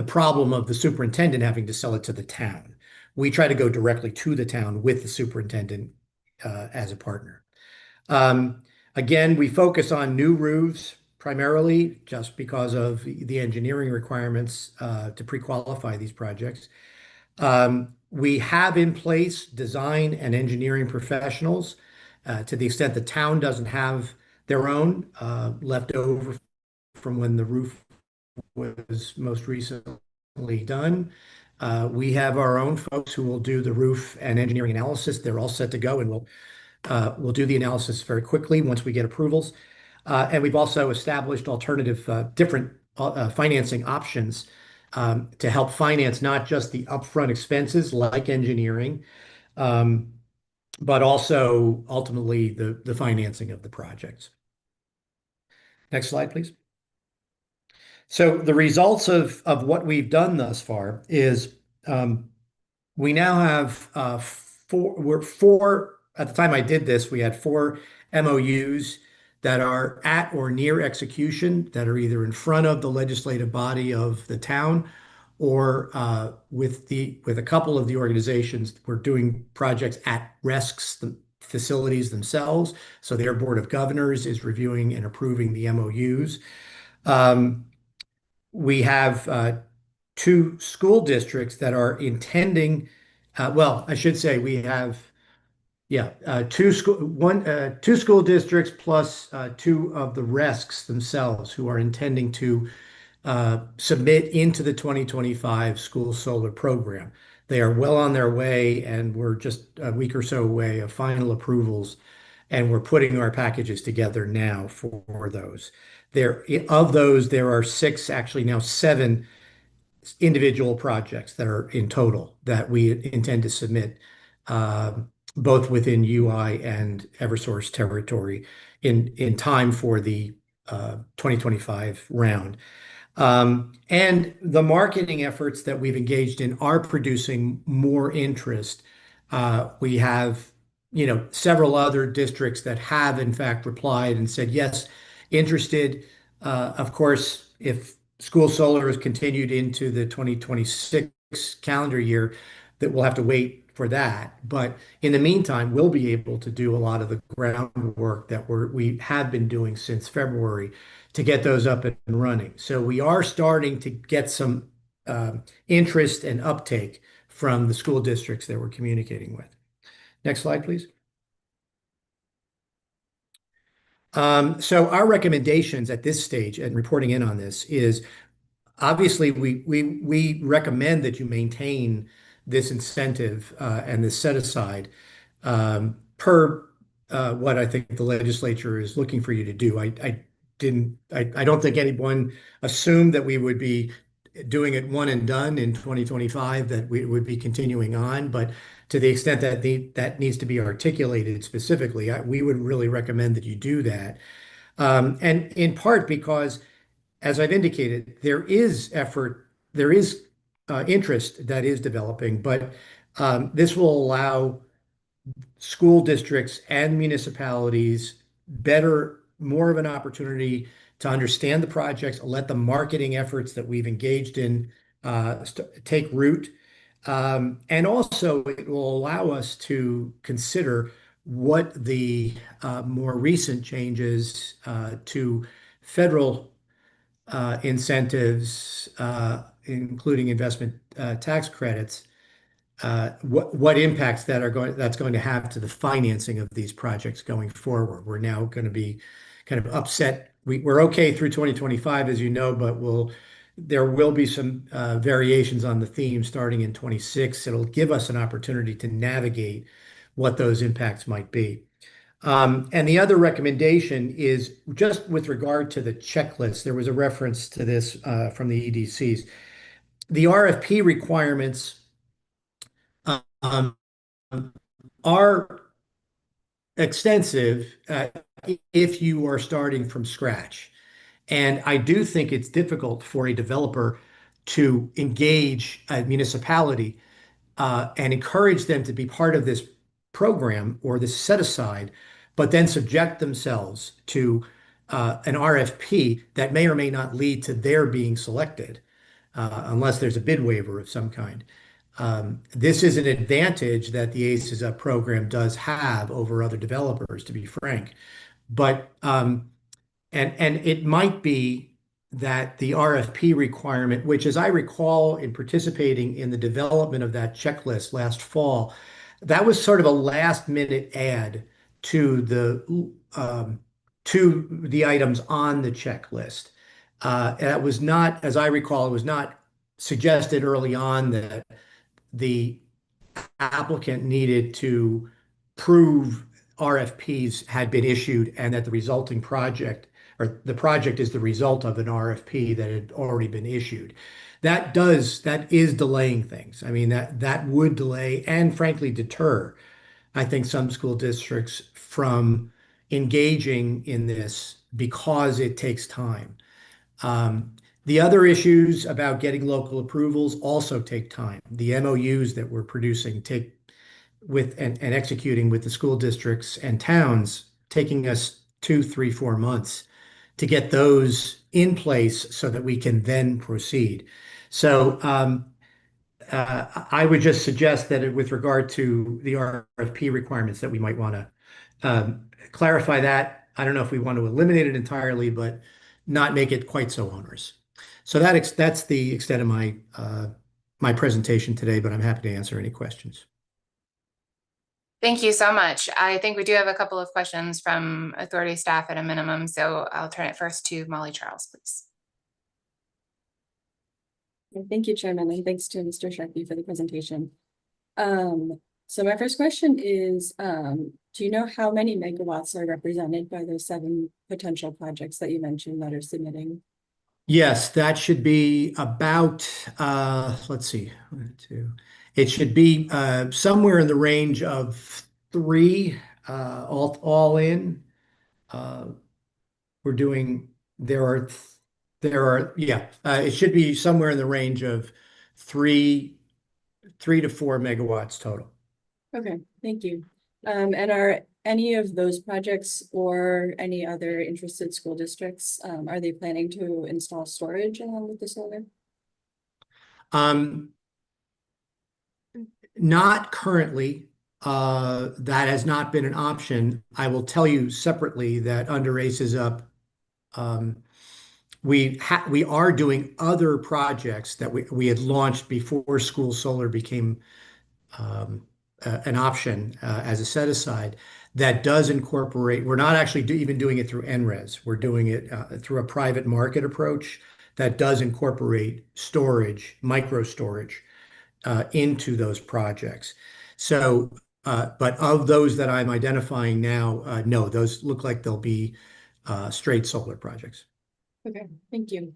problem of the superintendent having to sell it to the town. We try to go directly to the town with the superintendent as a partner. Again, we focus on new roofs primarily just because of the engineering requirements to pre-qualify these projects. We have in place design and engineering professionals to the extent the town doesn't have their own left over from when the roof was most recently done. We have our own folks who will do the roof and engineering analysis. They're all set to go, and we'll do the analysis very quickly once we get approvals. And we've also established alternative, different financing options to help finance not just the upfront expenses like engineering, but also ultimately the financing of the projects. Next slide, please. So the results of what we've done thus far is we now have four, at the time I did this, we had 4 MOUs that are at or near execution, that are either in front of the legislative body of the town or with a couple of the organizations. We're doing projects at RESC's, the facilities themselves. So their board of governors is reviewing and approving the MOUs. We have 2 school districts that are intending, well, I should say we have Yeah, two school districts plus two of the RESCs themselves who are intending to submit into the 2025 school solar program. They are well on their way, and we're just a week or so away of final approvals, and we're putting our packages together now for those. Of those, there are six, actually now seven individual projects that are in total that we intend to submit, both within UI and Eversource territory in time for the 2025 round. And the marketing efforts that we've engaged in are producing more interest. We have, several other districts that have in fact replied and said, yes, interested. Of course, if school solar is continued into the 2026 calendar year, that we'll have to wait for that. But in the meantime, we'll be able to do a lot of the groundwork that we have been doing since February to get those up and running. So we are starting to get some interest and uptake from the school districts that we're communicating with. Next slide, please. So our recommendations at this stage and reporting in on this is obviously we recommend that you maintain this incentive and this set aside per what I think the legislature is looking for you to do. I don't think anyone assumed that we would be doing it one and done in 2025, that we would be continuing on. But to the extent that that needs to be articulated specifically, we would really recommend that you do that. And in part because, as I've indicated, there is effort, there is interest that is developing, but this will allow school districts and municipalities more of an opportunity to understand the projects, let the marketing efforts that we've engaged in take root. And also, it will allow us to consider what the more recent changes to federal incentives, including investment tax credits, what impacts that's going to have to the financing of these projects going forward. We're now going to be kind of upset. We're okay through 2025, as you know, but there will be some variations on the theme starting in 26. It'll give us an opportunity to navigate what those impacts might be. And the other recommendation is just with regard to the checklist. There was a reference to this from the EDCs. The RFP requirements are extensive if you are starting from scratch. And I do think it's difficult for a developer to engage a municipality and encourage them to be part of this program or this set aside, but then subject themselves to an RFP that may or may not lead to their being selected unless there's a bid waiver of some kind. This is an advantage that the ACES Up program does have over other developers, to be frank. But and it might be that the RFP requirement, which, as I recall, in participating in the development of that checklist last fall, that was sort of a last minute add to the items on the checklist. That was not, as I recall, it was not suggested early on that the applicant needed to prove RFPs had been issued and that the resulting project or the project is the result of an RFP that had already been issued. That is delaying things. I mean, that would delay and frankly deter, I think, some school districts from engaging in this because it takes time. The other issues about getting local approvals also take time. The MOUs that we're producing take with and executing with the school districts and towns, taking us 2, 3, 4 months to get those in place so that we can then proceed. So I would just suggest that with regard to the RFP requirements that we might want to clarify that. I don't know if we want to eliminate it entirely, but not make it quite so onerous. So that's the extent of my presentation today, but I'm happy to answer any questions. Thank you so much. I think we do have a couple of questions from authority staff at a minimum, so I'll turn it first to Molly Charles, please. Thank you, Chairman, and thanks to Mr. Sharkey for the presentation. So my first question is, do you know how many megawatts are represented by those 7 potential projects that you mentioned that are submitting? Yes, that should be about, let's see, 1, 2. It should be somewhere in the range of 3, all in. We're doing, yeah, it should be somewhere in the range of 3 to 4 megawatts total. Okay, thank you. And are any of those projects or any other interested school districts, are they planning to install storage along with the solar? Not currently. That has not been an option. I will tell you separately that under ACES Up, we are doing other projects that we had launched before school solar became an option as a set aside that does incorporate. We're not actually even doing it through NRES. We're doing it through a private market approach that does incorporate storage, micro storage into those projects. So, but of those that I'm identifying now, no, those look like they'll be straight solar projects. Okay, thank you.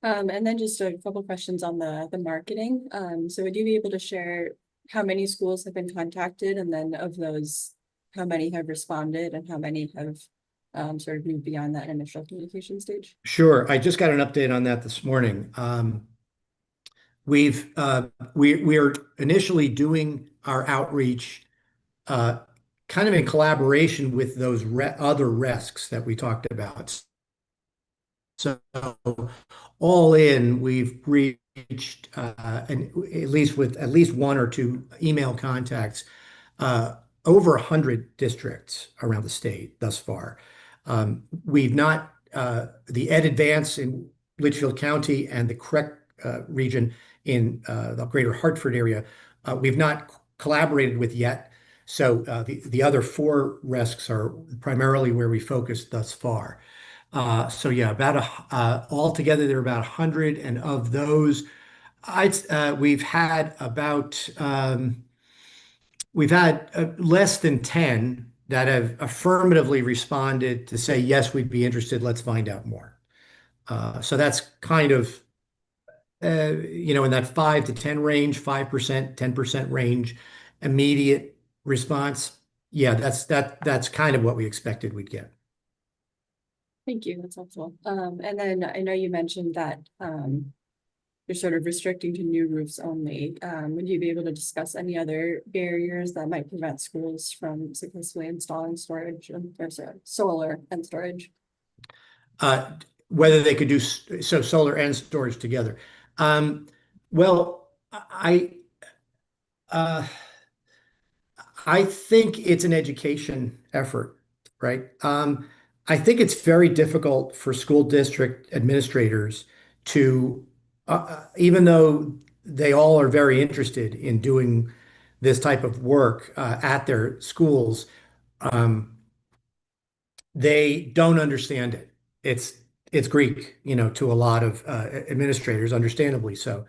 And then just a couple questions on the marketing. So would you be able to share how many schools have been contacted, and then of those, how many have responded and how many have sort of moved beyond that initial communication stage? Sure, I just got an update on that this morning. We're initially doing our outreach kind of in collaboration with those other RESCs that we talked about. So all in, we've reached at least with at least 1 or 2 email contacts, over 100 districts around the state thus far. We've not the Ed Advance in Litchfield County and the CREC region in the greater Hartford area, we've not collaborated with yet. So the other 4 RESCs are primarily where we focused thus far. So yeah, altogether there are about 100, and of those, we've had about less than 10 that have affirmatively responded to say yes, we'd be interested. Let's find out more. So that's kind of in that 5 to 10 range, 5%, 10% range, immediate response. Yeah, that's kind of what we expected we'd get. Thank you, that's helpful. And then I know you mentioned that you're sort of restricting to new roofs only. Would you be able to discuss any other barriers that might prevent schools from successfully installing storage or solar and storage? Whether they could do solar and storage together. Well, I think it's an education effort, right? I think it's very difficult for school district administrators to, even though they all are very interested in doing this type of work at their schools, they don't understand it. It's Greek, to a lot of administrators, understandably so.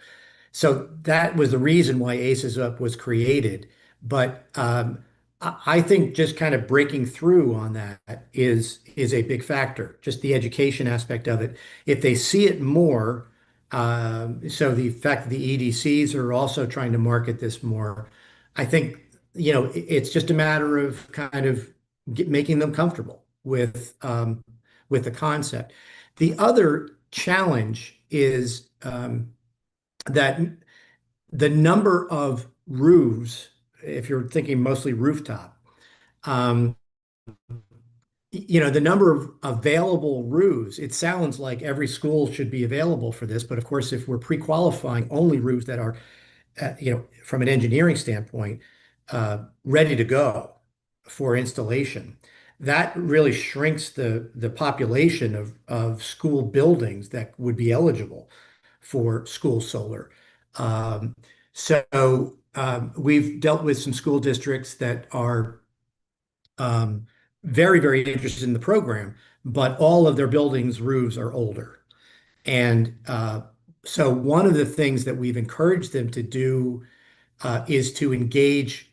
So that was the reason why ACES Up was created. But I think just kind of breaking through on that is a big factor, just the education aspect of it. If they see it more, so the fact that the EDCs are also trying to market this more, I think, it's just a matter of kind of making them comfortable with the concept. The other challenge is that the number of roofs, if you're thinking mostly rooftop, the number of available roofs, it sounds like every school should be available for this. But of course, if we're pre-qualifying only roofs that are, from an engineering standpoint, ready to go for installation, that really shrinks the population of school buildings that would be eligible for school solar. So we've dealt with some school districts that are very, very interested in the program, but all of their buildings' roofs are older. And so one of the things that we've encouraged them to do is to engage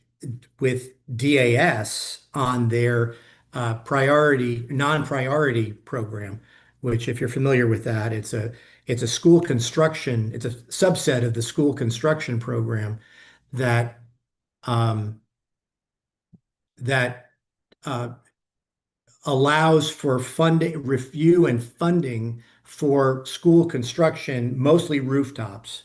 with DAS on their non-priority program, which, if you're familiar with that, it's a school construction, it's a subset of the school construction program that um, that uh, allows for funding, review and funding for school construction, mostly rooftops,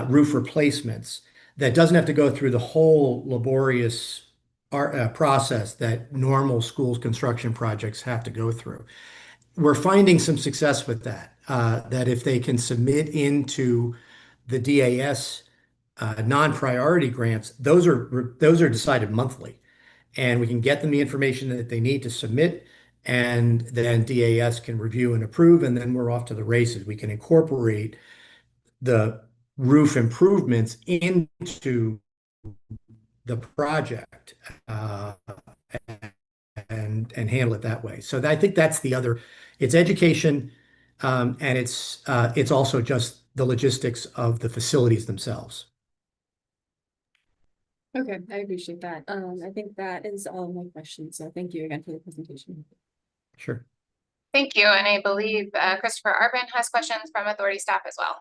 roof replacements, that doesn't have to go through the whole laborious process that normal schools construction projects have to go through. We're finding some success with that, that if they can submit into the DAS non-priority grants, those are decided monthly, and we can get them the information that they need to submit, and then DAS can review and approve, and then we're off to the races. We can incorporate the roof improvements into the project and handle it that way. So I think that's the other. It's education, and it's also just the logistics of the facilities themselves. Okay, I appreciate that. I think that is all of my questions. So thank you again for the presentation. Sure. Thank you. And I believe Christopher Arbin has questions from authority staff as well.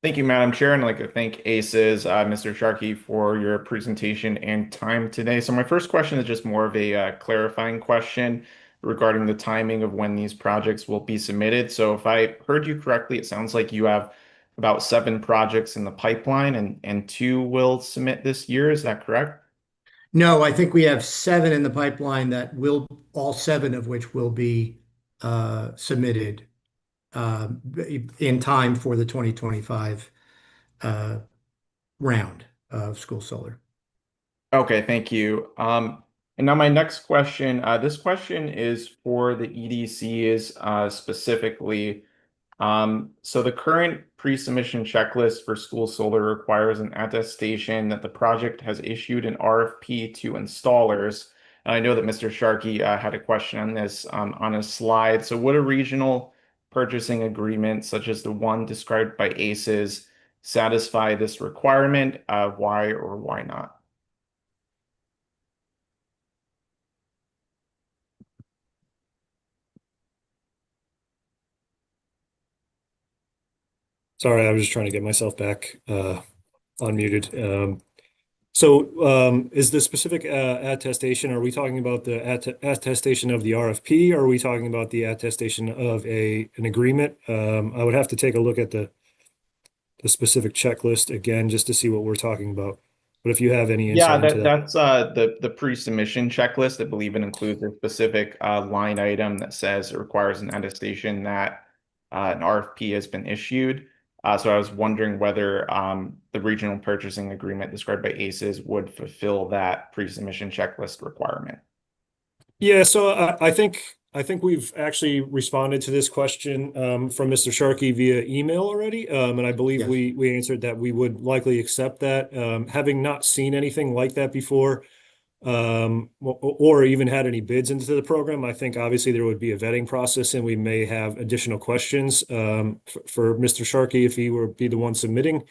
Thank you, Madam Chair, and I'd like to thank ACES, Mr. Sharkey, for your presentation and time today. So my first question is just more of a clarifying question regarding the timing of when these projects will be submitted. So if I heard you correctly, it sounds like you have about 7 projects in the pipeline and 2 will submit this year. Is that correct? No, I think we have 7 in the pipeline that will, all 7 of which will be submitted in time for the 2025 round of school solar. Okay, thank you. And now my next question, this question is for the EDCs specifically. So the current pre-submission checklist for school solar requires an attestation that the project has issued an RFP to installers. And I know that Mr. Sharkey had a question on this on his slide. So would a regional purchasing agreement, such as the one described by ACES, satisfy this requirement? Why or why not? Sorry, I was just trying to get myself back unmuted. Is the specific attestation, are we talking about the attestation of the RFP, or are we talking about the attestation of an agreement? I would have to take a look at the specific checklist again just to see what we're talking about. But if you have any Yeah, insight into that. that's the pre-submission checklist. I believe it includes a specific line item that says it requires an attestation that an RFP has been issued. So I was wondering whether the regional purchasing agreement described by ACES would fulfill that pre-submission checklist requirement. Yeah, so I think we've actually responded to this question from Mr. Sharkey via email already, and I believe Yes. we answered that we would likely accept that. Having not seen anything like that before, or even had any bids into the program, I think obviously there would be a vetting process, and we may have additional questions for Mr. Sharkey if he were be the one submitting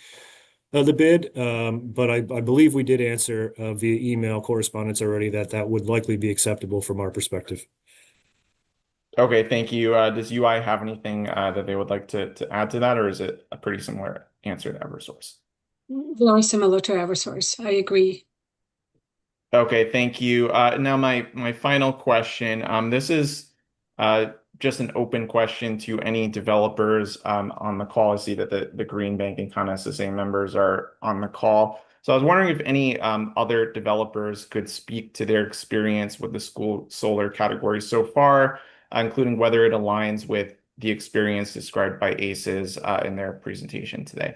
the bid. But I believe we did answer via email correspondence already that would likely be acceptable from our perspective. Okay, thank you. Does UI have anything that they would like to add to that, or is it a pretty similar answer to Eversource? Very similar to Eversource. I agree. Okay, thank you. Now my final question. This is just an open question to any developers on the call. I see that the Green Bank and Con SSA members are on the call. So I was wondering if any other developers could speak to their experience with the school solar category so far, including whether it aligns with the experience described by ACES in their presentation today.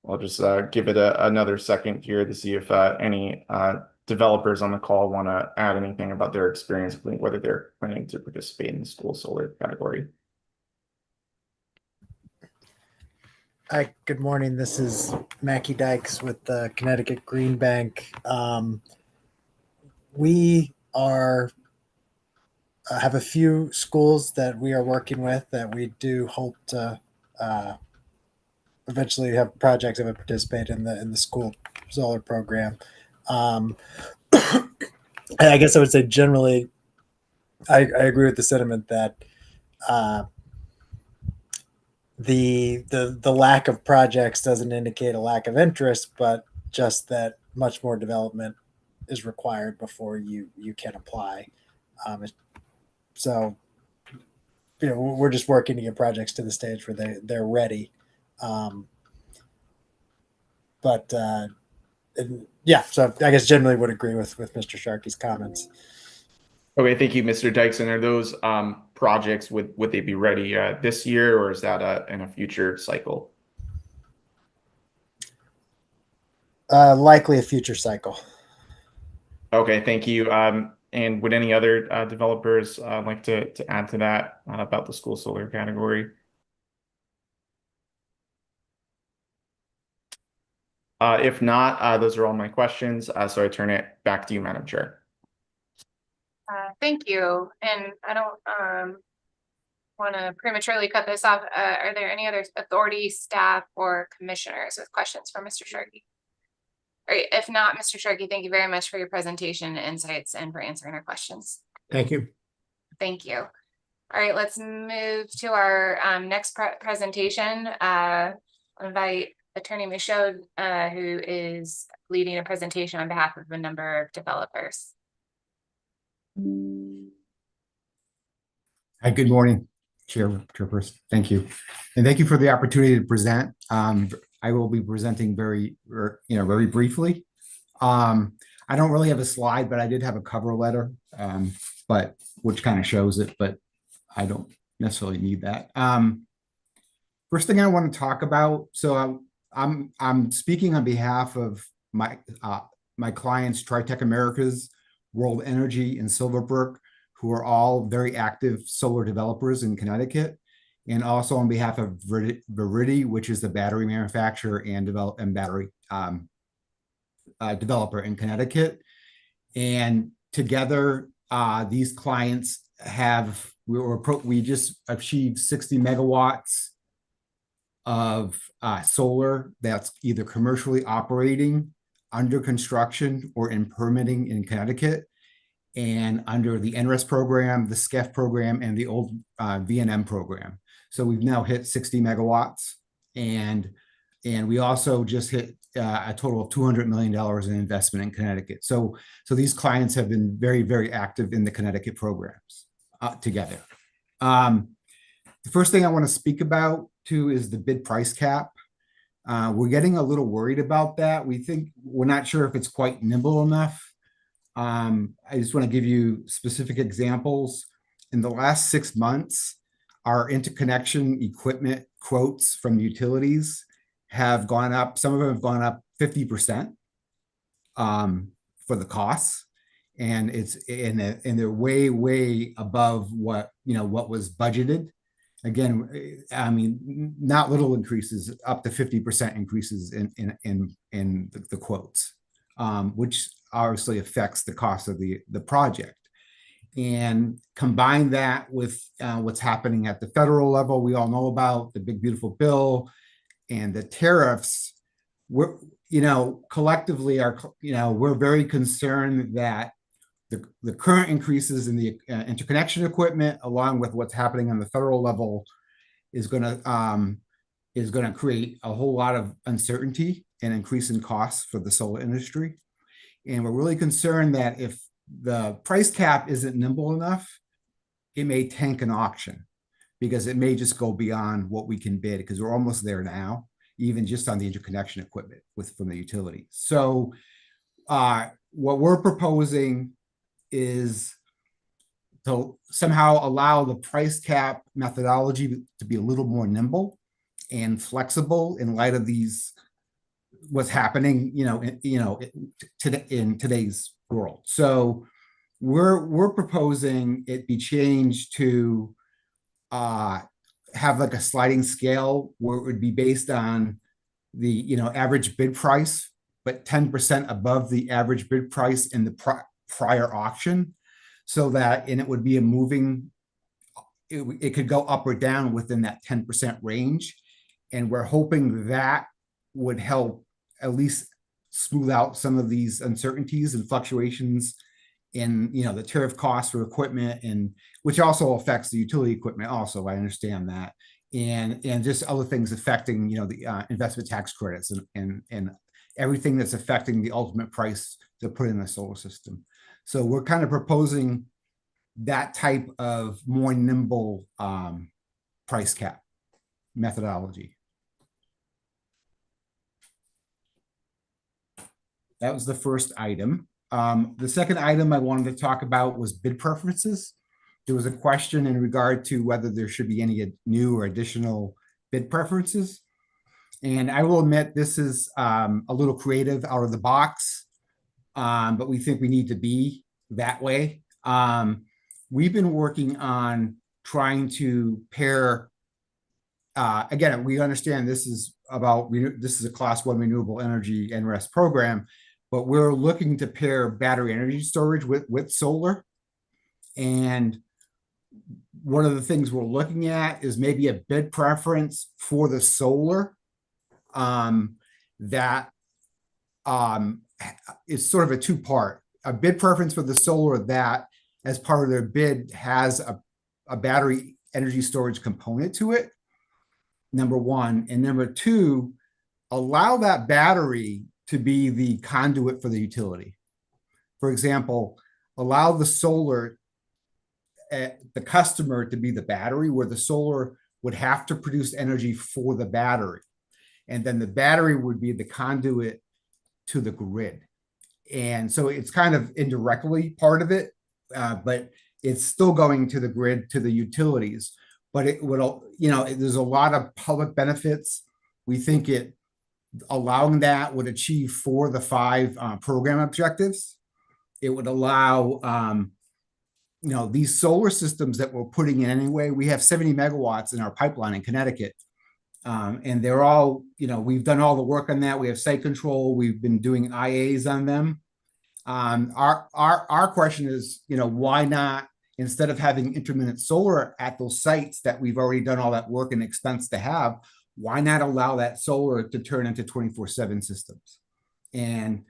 I'll just give it another second here to see if any developers on the call want to add anything about their experience, whether they're planning to participate in the school solar category. Hi, good morning. This is Mackie Dykes with the Connecticut Green Bank. We have a few schools that we are working with that we do hope to eventually have projects that would participate in the school solar program. And I guess I would say generally, I agree with the sentiment that the lack of projects doesn't indicate a lack of interest, but just that much more development is required before you can apply. So, we're just working to get projects to the stage where they're ready. Yeah, so I guess generally would agree with Mr. Sharkey's comments. Okay, thank you, Mr. Dykes. And are those projects, would they be ready this year, or is that in a future cycle? Likely a future cycle. Okay, thank you. And would any other developers like to add to that about the school solar category? If not, those are all my questions. So I turn it back to you, Madam Chair. Thank you. And I don't want to prematurely cut this off. Are there any other authority, staff, or commissioners with questions for Mr. Sharkey? All right, if not, Mr. Sharkey, thank you very much for your presentation, insights, and for answering our questions. Thank you. Thank you. All right, let's move to our next presentation. I'll invite Attorney Michaud, who is leading a presentation on behalf of a number of developers. Hi, good morning, Chairperson. Thank you. And thank you for the opportunity to present. I will be presenting very briefly. I don't really have a slide, but I did have a cover letter, but which kind of shows it, but I don't necessarily need that. First thing I want to talk about, so I'm speaking on behalf of my clients, Tritech Americas, World Energy, and Silverbrook, who are all very active solar developers in Connecticut, and also on behalf of Verity, which is the battery manufacturer and battery developer in Connecticut. And together, these clients we just achieved 60 megawatts of solar that's either commercially operating, under construction, or in permitting in Connecticut, and under the NRES program, the SCEF program, and the old VNM program. So we've now hit 60 megawatts, and we also just hit a total of $200 million in investment in Connecticut. So these clients have been very, very active in the Connecticut programs together. The first thing I want to speak about too is the bid price cap. We're getting a little worried about that. We're not sure if it's quite nimble enough. I just want to give you specific examples. In the last 6 months, our interconnection equipment quotes from utilities have gone up. Some of them have gone up 50% for the costs, and they're way above what was budgeted. Again, I mean, not little increases, up to 50% increases in the quotes, which obviously affects the cost of the project. And combine that with what's happening at the federal level. We all know about the big beautiful bill and the tariffs. We're collectively we're very concerned that the current increases in the interconnection equipment, along with what's happening on the federal level, is going to create a whole lot of uncertainty and increase in costs for the solar industry. And we're really concerned that if the price cap isn't nimble enough, it may tank an auction, because it may just go beyond what we can bid, because we're almost there now, even just on the interconnection equipment from the utility. So what we're proposing is to somehow allow the price cap methodology to be a little more nimble and flexible in light of what's happening, in today's world. So we're proposing it be changed to have like a sliding scale where it would be based on the average bid price, but 10% above the average bid price in the prior auction, so that it would be a moving. It could go up or down within that 10% range, and we're hoping that would help at least smooth out some of these uncertainties and fluctuations in the tariff costs for equipment, and which also affects the utility equipment also, I understand that, and just other things affecting the investment tax credits and everything that's affecting the ultimate price to put in a solar system. So we're kind of proposing that type of more nimble price cap methodology. That was the first item. The second item I wanted to talk about was bid preferences. There was a question in regard to whether there should be any new or additional bid preferences. And I will admit this is a little creative, out of the box, but we think we need to be that way. We've been working on trying to pair, again, we understand this is a class 1 renewable energy NRES program, but we're looking to pair battery energy storage with solar. And one of the things we're looking at is maybe a bid preference for the solar that is sort of a two-part. A bid preference for the solar that, as part of their bid, has a battery energy storage component to it, number one. And number two, allow that battery to be the conduit for the utility. For example, allow the solar, the customer, to be the battery, where the solar would have to produce energy for the battery. And then the battery would be the conduit to the grid. And so it's kind of indirectly part of it, but it's still going to the grid, to the utilities. But it would, there's a lot of public benefits. We think allowing that would achieve 4 of the 5 program objectives. It would allow, these solar systems that we're putting in anyway. We have 70 megawatts in our pipeline in Connecticut. And they're all, we've done all the work on that. We have site control. We've been doing IAs on them. Our question is, why not, instead of having intermittent solar at those sites that we've already done all that work and expense to have, why not allow that solar to turn into 24/7 systems? And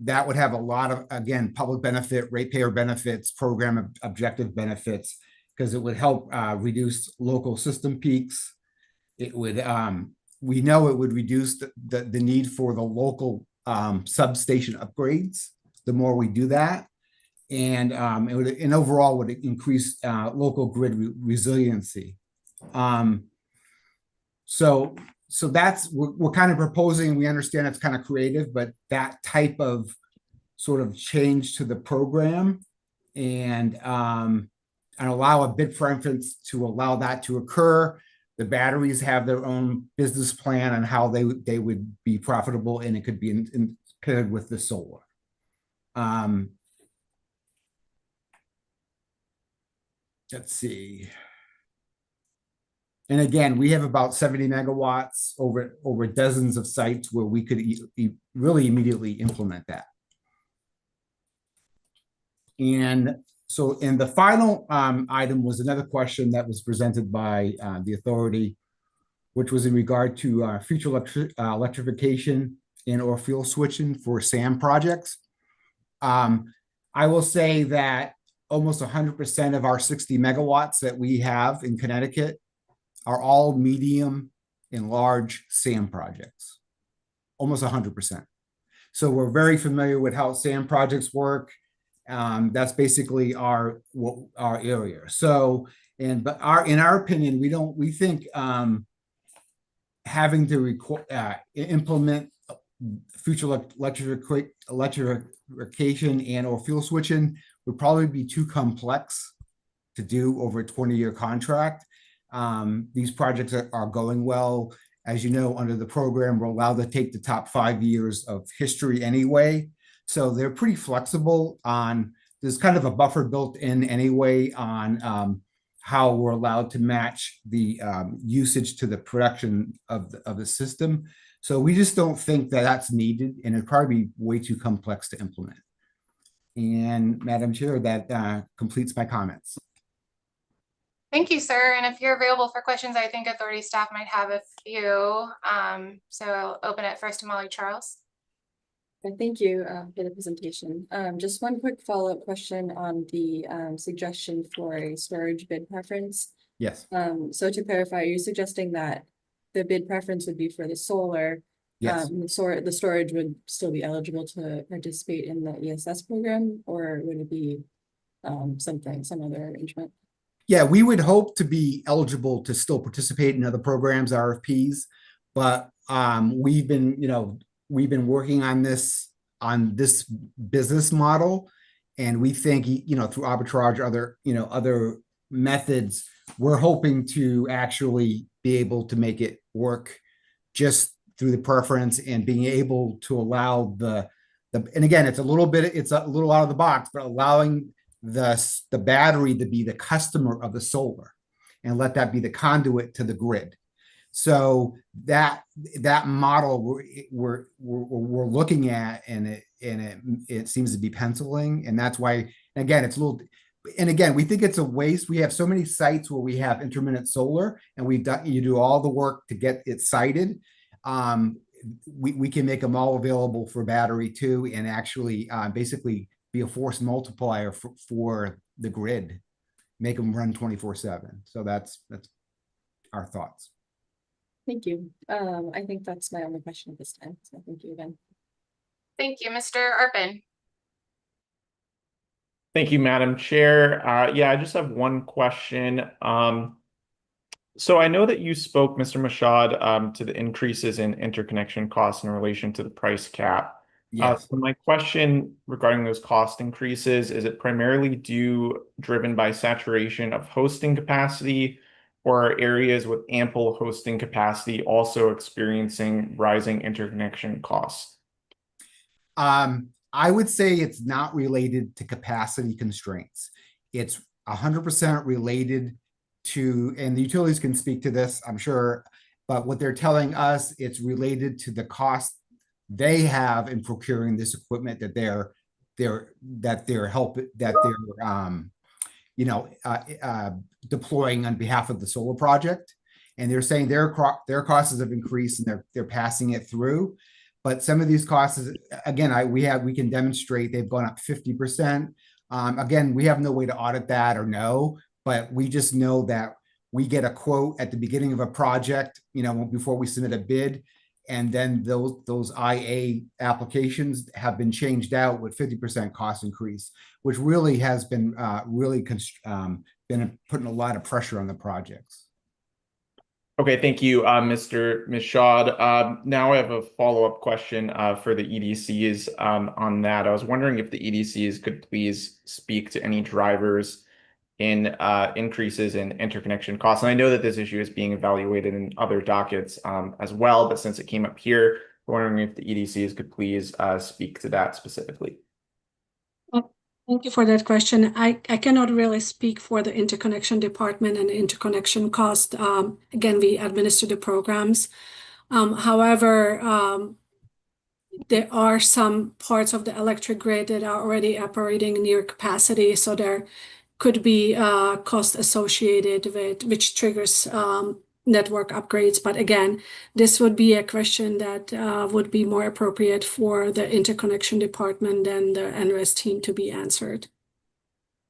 that would have a lot of, again, public benefit, ratepayer benefits, program objective benefits, because it would help reduce local system peaks. It would, we know it would reduce the need for the local substation upgrades the more we do that. And it would, and overall, would increase local grid resiliency. So that's, we're kind of proposing, we understand it's kind of creative, but that type of sort of change to the program, and allow a bid preference to allow that to occur. The batteries have their own business plan on how they would be profitable, and it could be paired with the solar. Let's see. And again, we have about 70 megawatts over dozens of sites where we could really immediately implement that. And so, and the final item was another question that was presented by the authority, which was in regard to future electrification and or fuel switching for SAM projects. I will say that almost 100% of our 60 megawatts that we have in Connecticut are all medium and large SAM projects, almost 100%. So we're very familiar with how SAM projects work. That's basically our area. So, but in our opinion, we think having to implement future electrification and or fuel switching would probably be too complex to do over a 20-year contract. These projects are going well. As you know, under the program, we're allowed to take the top 5 years of history anyway. So they're pretty flexible on, there's kind of a buffer built in anyway on how we're allowed to match the usage to the production of the system. So we just don't think that that's needed, and it'd probably be way too complex to implement. And Madam Chair, that completes my comments. Thank you, sir. And if you're available for questions, I think authority staff might have a few. So I'll open it first to Molly Charles. And thank you for the presentation. Just one quick follow-up question on the suggestion for a storage bid preference. Yes. So to clarify, you're suggesting that the bid preference would be for the solar. Yes. The storage would still be eligible to participate in the ESS program, or would it be some other arrangement? Yeah, we would hope to be eligible to still participate in other programs, RFPs, but we've been working on this business model, and we think through arbitrage, other methods, we're hoping to actually be able to make it work just through the preference and being able to allow and again, it's a little out of the box, but allowing the battery to be the customer of the solar and let that be the conduit to the grid. So that model we're looking at, and it seems to be penciling, and that's why, again, it's a little. And again, we think it's a waste. We have so many sites where we have intermittent solar, and you do all the work to get it sited. We can make them all available for battery too, and actually basically be a force multiplier for the grid, make them run 24/7. So that's our thoughts. Thank you. I think that's my only question at this time. So thank you again. Thank you, Mr. Arpin. Thank you, Madam Chair. Yeah, I just have one question. So I know that you spoke, Mr. Mashad, to the increases in interconnection costs in relation to the price cap. Yes. So my question regarding those cost increases, is it primarily driven by saturation of hosting capacity, or are areas with ample hosting capacity also experiencing rising interconnection costs? I would say it's not related to capacity constraints. It's 100% related to, and the utilities can speak to this, I'm sure, but what they're telling us, it's related to the cost they have in procuring this equipment that they're deploying on behalf of the solar project. And they're saying their costs have increased, and they're passing it through. But some of these costs, again, we can demonstrate they've gone up 50%. Again, we have no way to audit that or know, but we just know that we get a quote at the beginning of a project, before we submit a bid, and then those IA applications have been changed out with 50% cost increase, which really has been been putting a lot of pressure on the projects. Okay, thank you, Mr. Mashad. Now I have a follow-up question for the EDCs on that. I was wondering if the EDCs could please speak to any drivers in increases in interconnection costs. And I know that this issue is being evaluated in other dockets as well, but since it came up here, I'm wondering if the EDCs could please speak to that specifically. Thank you for that question. I cannot really speak for the interconnection department and interconnection cost. Again, we administer the programs. However, there are some parts of the electric grid that are already operating near capacity, so there could be cost associated with which triggers network upgrades. But again, this would be a question that would be more appropriate for the interconnection department than the NRES team to be answered.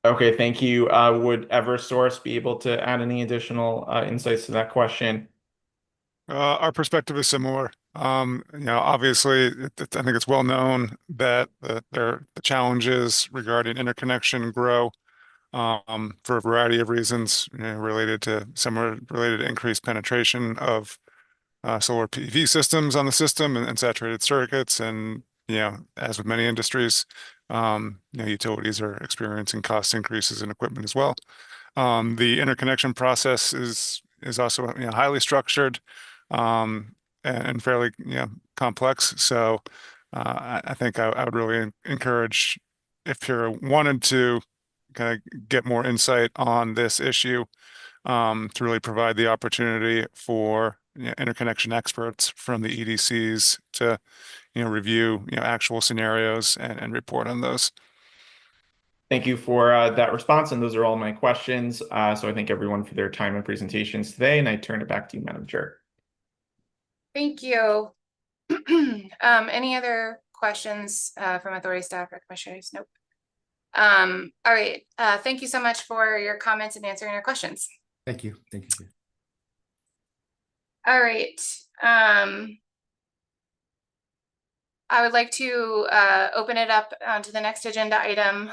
Okay, thank you. Would Eversource be able to add any additional insights to that question? Our perspective is similar. Obviously, I think it's well known that the challenges regarding interconnection grow for a variety of reasons, related to increased penetration of solar PV systems on the system and saturated circuits. And, as with many industries, utilities are experiencing cost increases in equipment as well. The interconnection process is also highly structured and fairly complex. So I think I would really encourage if you're wanted to kind of get more insight on this issue, to really provide the opportunity for interconnection experts from the EDCs to review actual scenarios and report on those. Thank you for that response, and those are all my questions. So I thank everyone for their time and presentations today, and I turn it back to you, Madam Chair. Thank you. Any other questions from authority staff or commissioners? Nope. All right. Thank you so much for your comments and answering our questions. Thank you. Thank you, Chair. All right. I would like to open it up to the next agenda item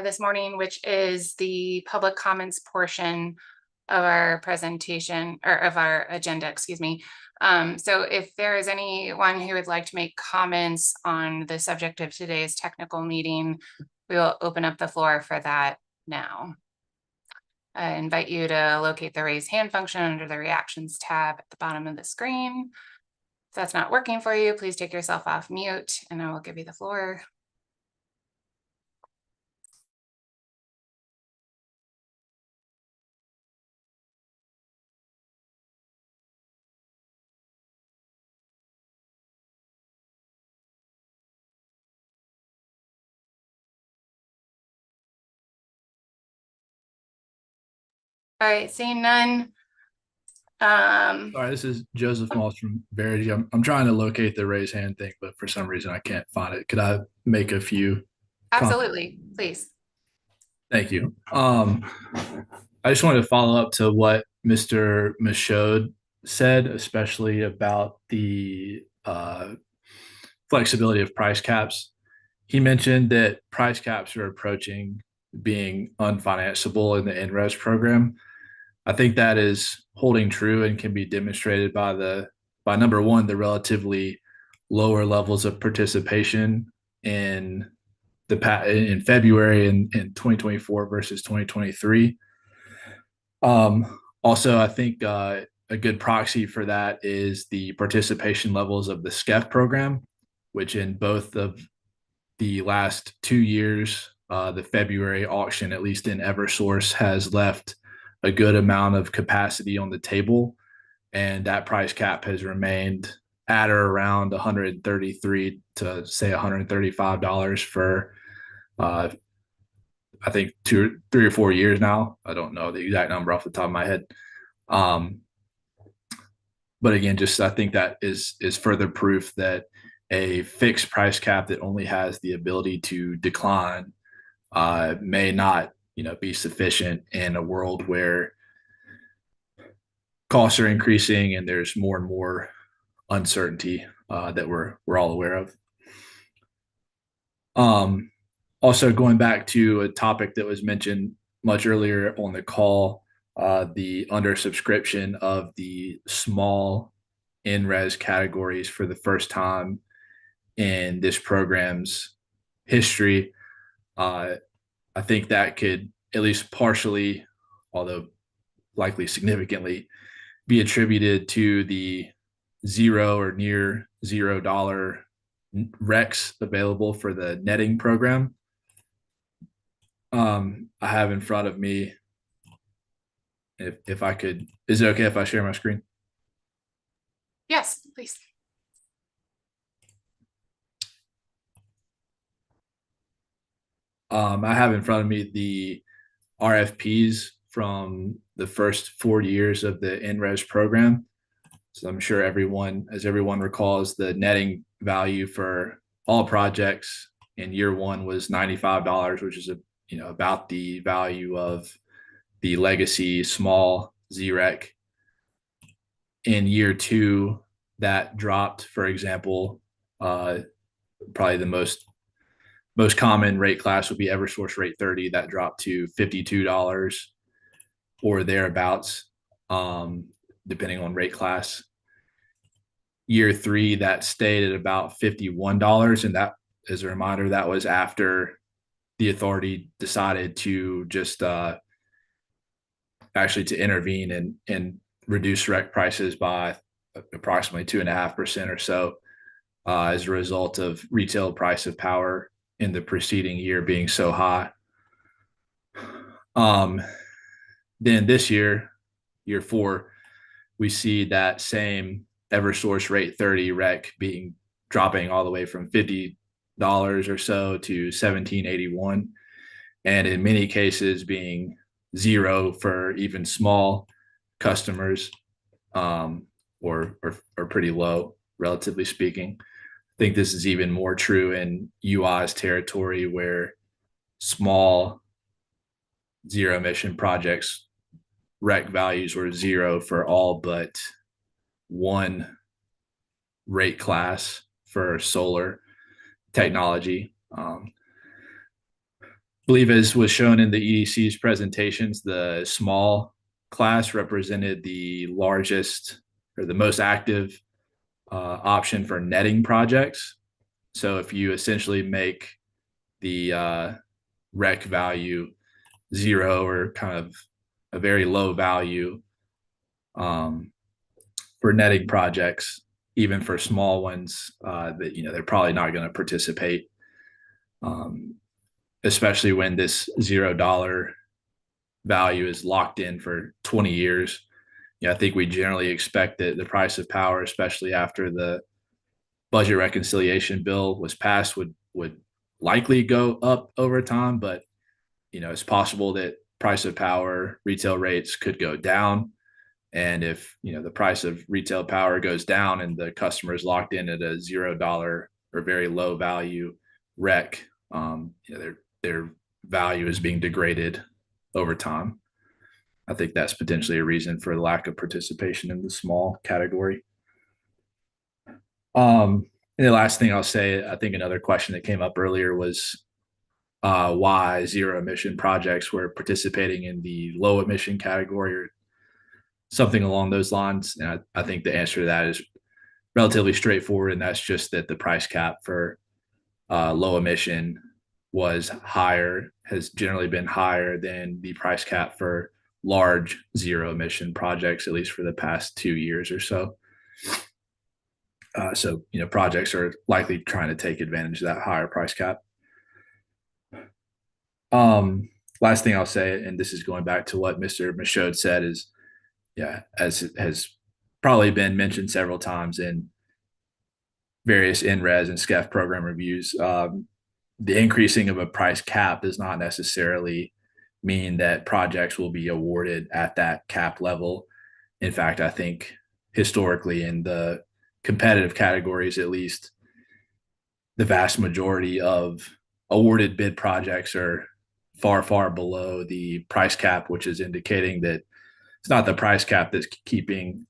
this morning, which is the public comments portion of our presentation, or of our agenda, excuse me. So if there is anyone who would like to make comments on the subject of today's technical meeting, we will open up the floor for that now. I invite you to locate the raise hand function under the reactions tab at the bottom of the screen. If that's not working for you, please take yourself off mute and I will give you the floor. All right, seeing none. Sorry, this is Joseph Moss from Verity. I'm trying to locate the raise hand thing, but for some reason I can't find it. Could I make a few comments? Absolutely, please. Thank you. I just wanted to follow up to what Mr. Michaud said, especially about the flexibility of price caps. He mentioned that price caps are approaching being unfinanceable in the NRES program. I think that is holding true and can be demonstrated by number one, the relatively lower levels of participation in February in 2024 versus 2023. Also, I think a good proxy for that is the participation levels of the SCEF program, which in both of the last 2 years, the February auction, at least in Eversource, has left a good amount of capacity on the table, and that price cap has remained at or around $133 to say $135 for I think 3 or 4 years now. I don't know the exact number off the top of my head. But again, just I think that is further proof that a fixed price cap that only has the ability to decline may not be sufficient in a world where costs are increasing and there's more and more uncertainty that we're all aware of. Also, going back to a topic that was mentioned much earlier on the call, the undersubscription of the small NRES categories for the first time in this program's history. I think that could at least partially, although likely significantly, be attributed to the $0 or near $0 RECs available for the netting program. I have in front of me, if I could, is it okay if I share my screen? Yes, please. I have in front of me the RFPs from the first 4 years of the NRES program. So I'm sure everyone recalls, the netting value for all projects in year one was $95, which is about the value of the legacy small ZREC. In year two, that dropped, for example, probably the most common rate class would be Eversource rate 30. That dropped to $52 or thereabouts, depending on rate class. Year three, that stayed at about $51. And that, as a reminder, that was after the authority decided to just actually to intervene and reduce REC prices by approximately 2.5% or so. as a result of retail price of power in the preceding year being so high. Then this year, year 4, we see that same Eversource rate 30 rec dropping all the way from $50 or so to $17.81, and in many cases being zero for even small customers, or pretty low, relatively speaking. I think this is even more true in UI's territory, where small zero emission projects rec values were zero for all but one rate class for solar technology. Believe, as was shown in the EDC's presentations, the small class represented the largest or the most active option for netting projects. So if you essentially make the rec value zero, or kind of a very low value for netting projects, even for small ones, that they're probably not going to participate, especially when this $0 value is locked in for 20 years. I think we generally expect that the price of power, especially after the budget reconciliation bill was passed, would likely go up over time. But it's possible that price of power retail rates could go down. And if the price of retail power goes down and the customer is locked in at a $0 or very low value rec, their value is being degraded over time. I think that's potentially a reason for the lack of participation in the small category. And the last thing I'll say, I think another question that came up earlier was why zero emission projects were participating in the low emission category or something along those lines. And I think the answer to that is relatively straightforward, and that's just that the price cap for low emission has generally been higher than the price cap for large zero emission projects, at least for the past 2 years or so. So projects are likely trying to take advantage of that higher price cap. Last thing I'll say, and this is going back to what Mr. Michaud said, is as it has probably been mentioned several times in various NRES and SCEF program reviews, the increasing of a price cap does not necessarily mean that projects will be awarded at that cap level. In fact, I think historically, in the competitive categories at least, the vast majority of awarded bid projects are far, far below the price cap, which is indicating that it's not the price cap that's keeping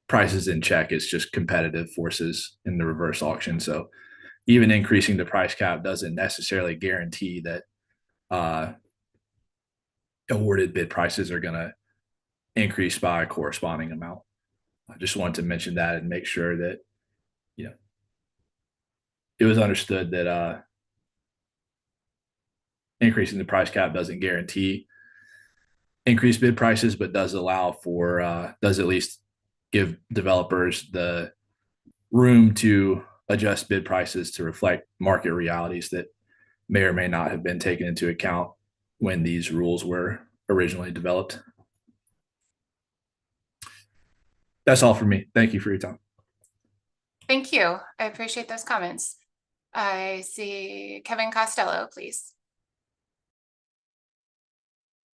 prices in check. It's just competitive forces in the reverse auction. So even increasing the price cap doesn't necessarily guarantee that awarded bid prices are going to increase by a corresponding amount. I just wanted to mention that and make sure that it was understood that increasing the price cap doesn't guarantee increased bid prices, but does allow for does at least give developers the room to adjust bid prices to reflect market realities that may or may not have been taken into account when these rules were originally developed. That's all for me. Thank you for your time. Thank you. I appreciate those comments. I see Kevin Costello, please.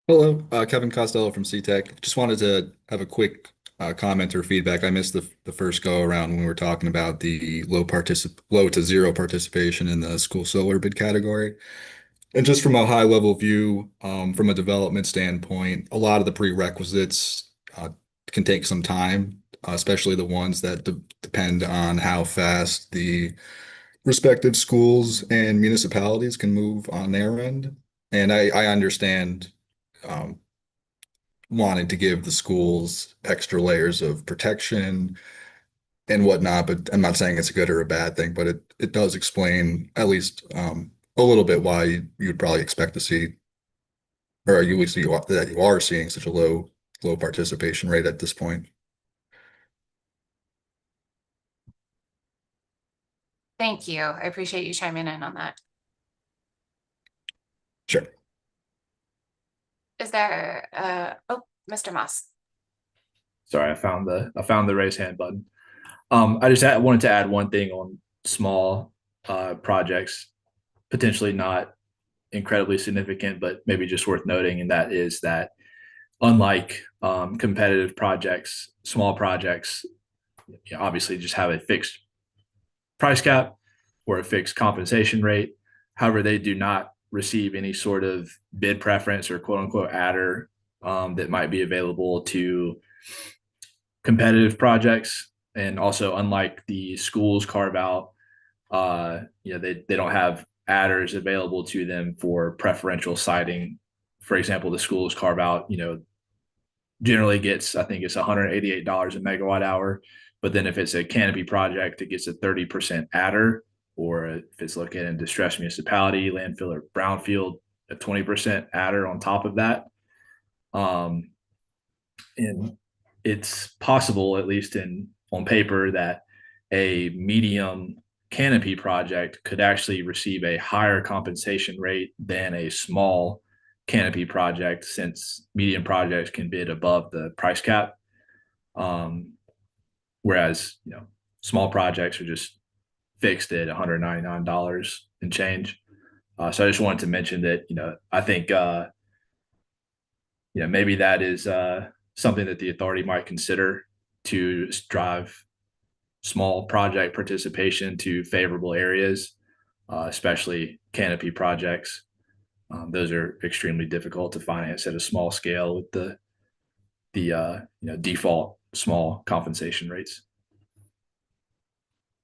Hello, Kevin Costello from CTEC. Just wanted to have a quick comment or feedback. I missed the first go around when we were talking about the low to zero participation in the school solar bid category. And just from a high level view, from a development standpoint, a lot of the prerequisites can take some time, especially the ones that depend on how fast the respective schools and municipalities can move on their end. And I understand wanting to give the schools extra layers of protection and whatnot, but I'm not saying it's a good or a bad thing, but it does explain at least a little bit why you'd probably expect to see, or at least that you are seeing such a low participation rate at this point. Thank you. I appreciate you chiming in on that. Sure. Is there, oh, Mr. Moss? Sorry, I found the raise hand button. I wanted to add one thing on small projects, potentially not incredibly significant, but maybe just worth noting, and that is that unlike competitive projects, small projects obviously just have a fixed price cap or a fixed compensation rate. However, they do not receive any sort of bid preference or quote unquote adder that might be available to competitive projects. And also, unlike the schools carve out, they don't have adders available to them for preferential siting. For example, the schools carve out, generally gets, I think it's $188 a megawatt hour. But then if it's a canopy project, it gets a 30% adder, or if it's located in distressed municipality, landfill, or brownfield, a 20% adder on top of that. And it's possible, at least on paper, that a medium canopy project could actually receive a higher compensation rate than a small canopy project, since medium projects can bid above the price cap. Whereas, small projects are just fixed at $199 and change. So I just wanted to mention that, I think, maybe that is something that the authority might consider to drive small project participation to favorable areas, especially canopy projects. Those are extremely difficult to finance at a small scale with the default small compensation rates.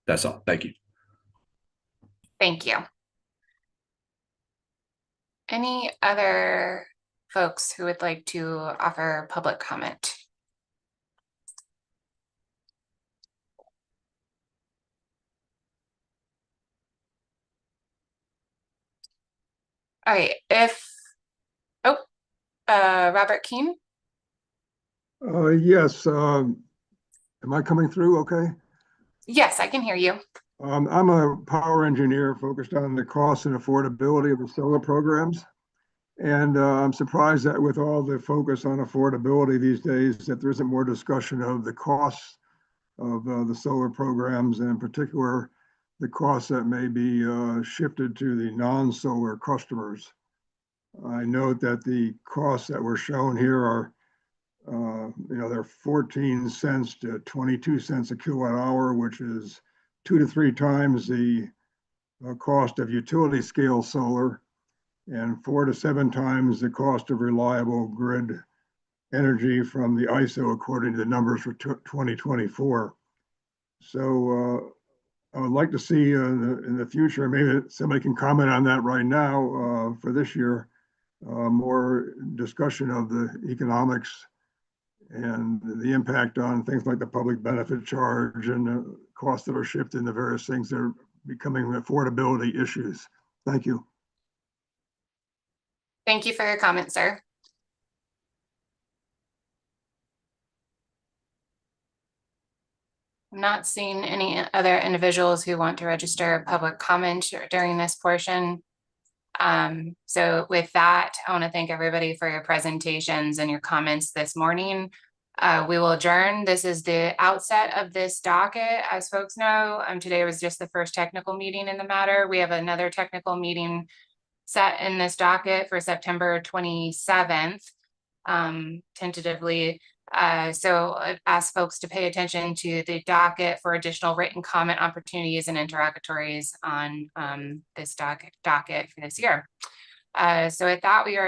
That's all. Thank you. Thank you. Any other folks who would like to offer public comment? All right, Robert Keene? Yes, am I coming through okay? Yes, I can hear you. I'm a power engineer focused on the cost and affordability of the solar programs. And I'm surprised that with all the focus on affordability these days, that there isn't more discussion of the costs of the solar programs, and in particular, the costs that may be shifted to the non-solar customers. I note that the costs that were shown here are, they're 14 cents to 22 cents a kilowatt hour, which is 2 to 3 times the cost of utility scale solar, and 4 to 7 times the cost of reliable grid energy from the ISO, according to the numbers for 2024. So I would like to see in the future, maybe somebody can comment on that right now for this year, more discussion of the economics and the impact on things like the public benefit charge and the costs that are shifted and the various things that are becoming affordability issues. Thank you. Thank you for your comment, sir. I'm not seeing any other individuals who want to register public comment during this portion. So with that, I want to thank everybody for your presentations and your comments this morning. We will adjourn. This is the outset of this docket. As folks know, today was just the first technical meeting in the matter. We have another technical meeting set in this docket for September 27th, tentatively. So I've asked folks to pay attention to the docket for additional written comment opportunities and interrogatories on this docket for this year. So with that, we are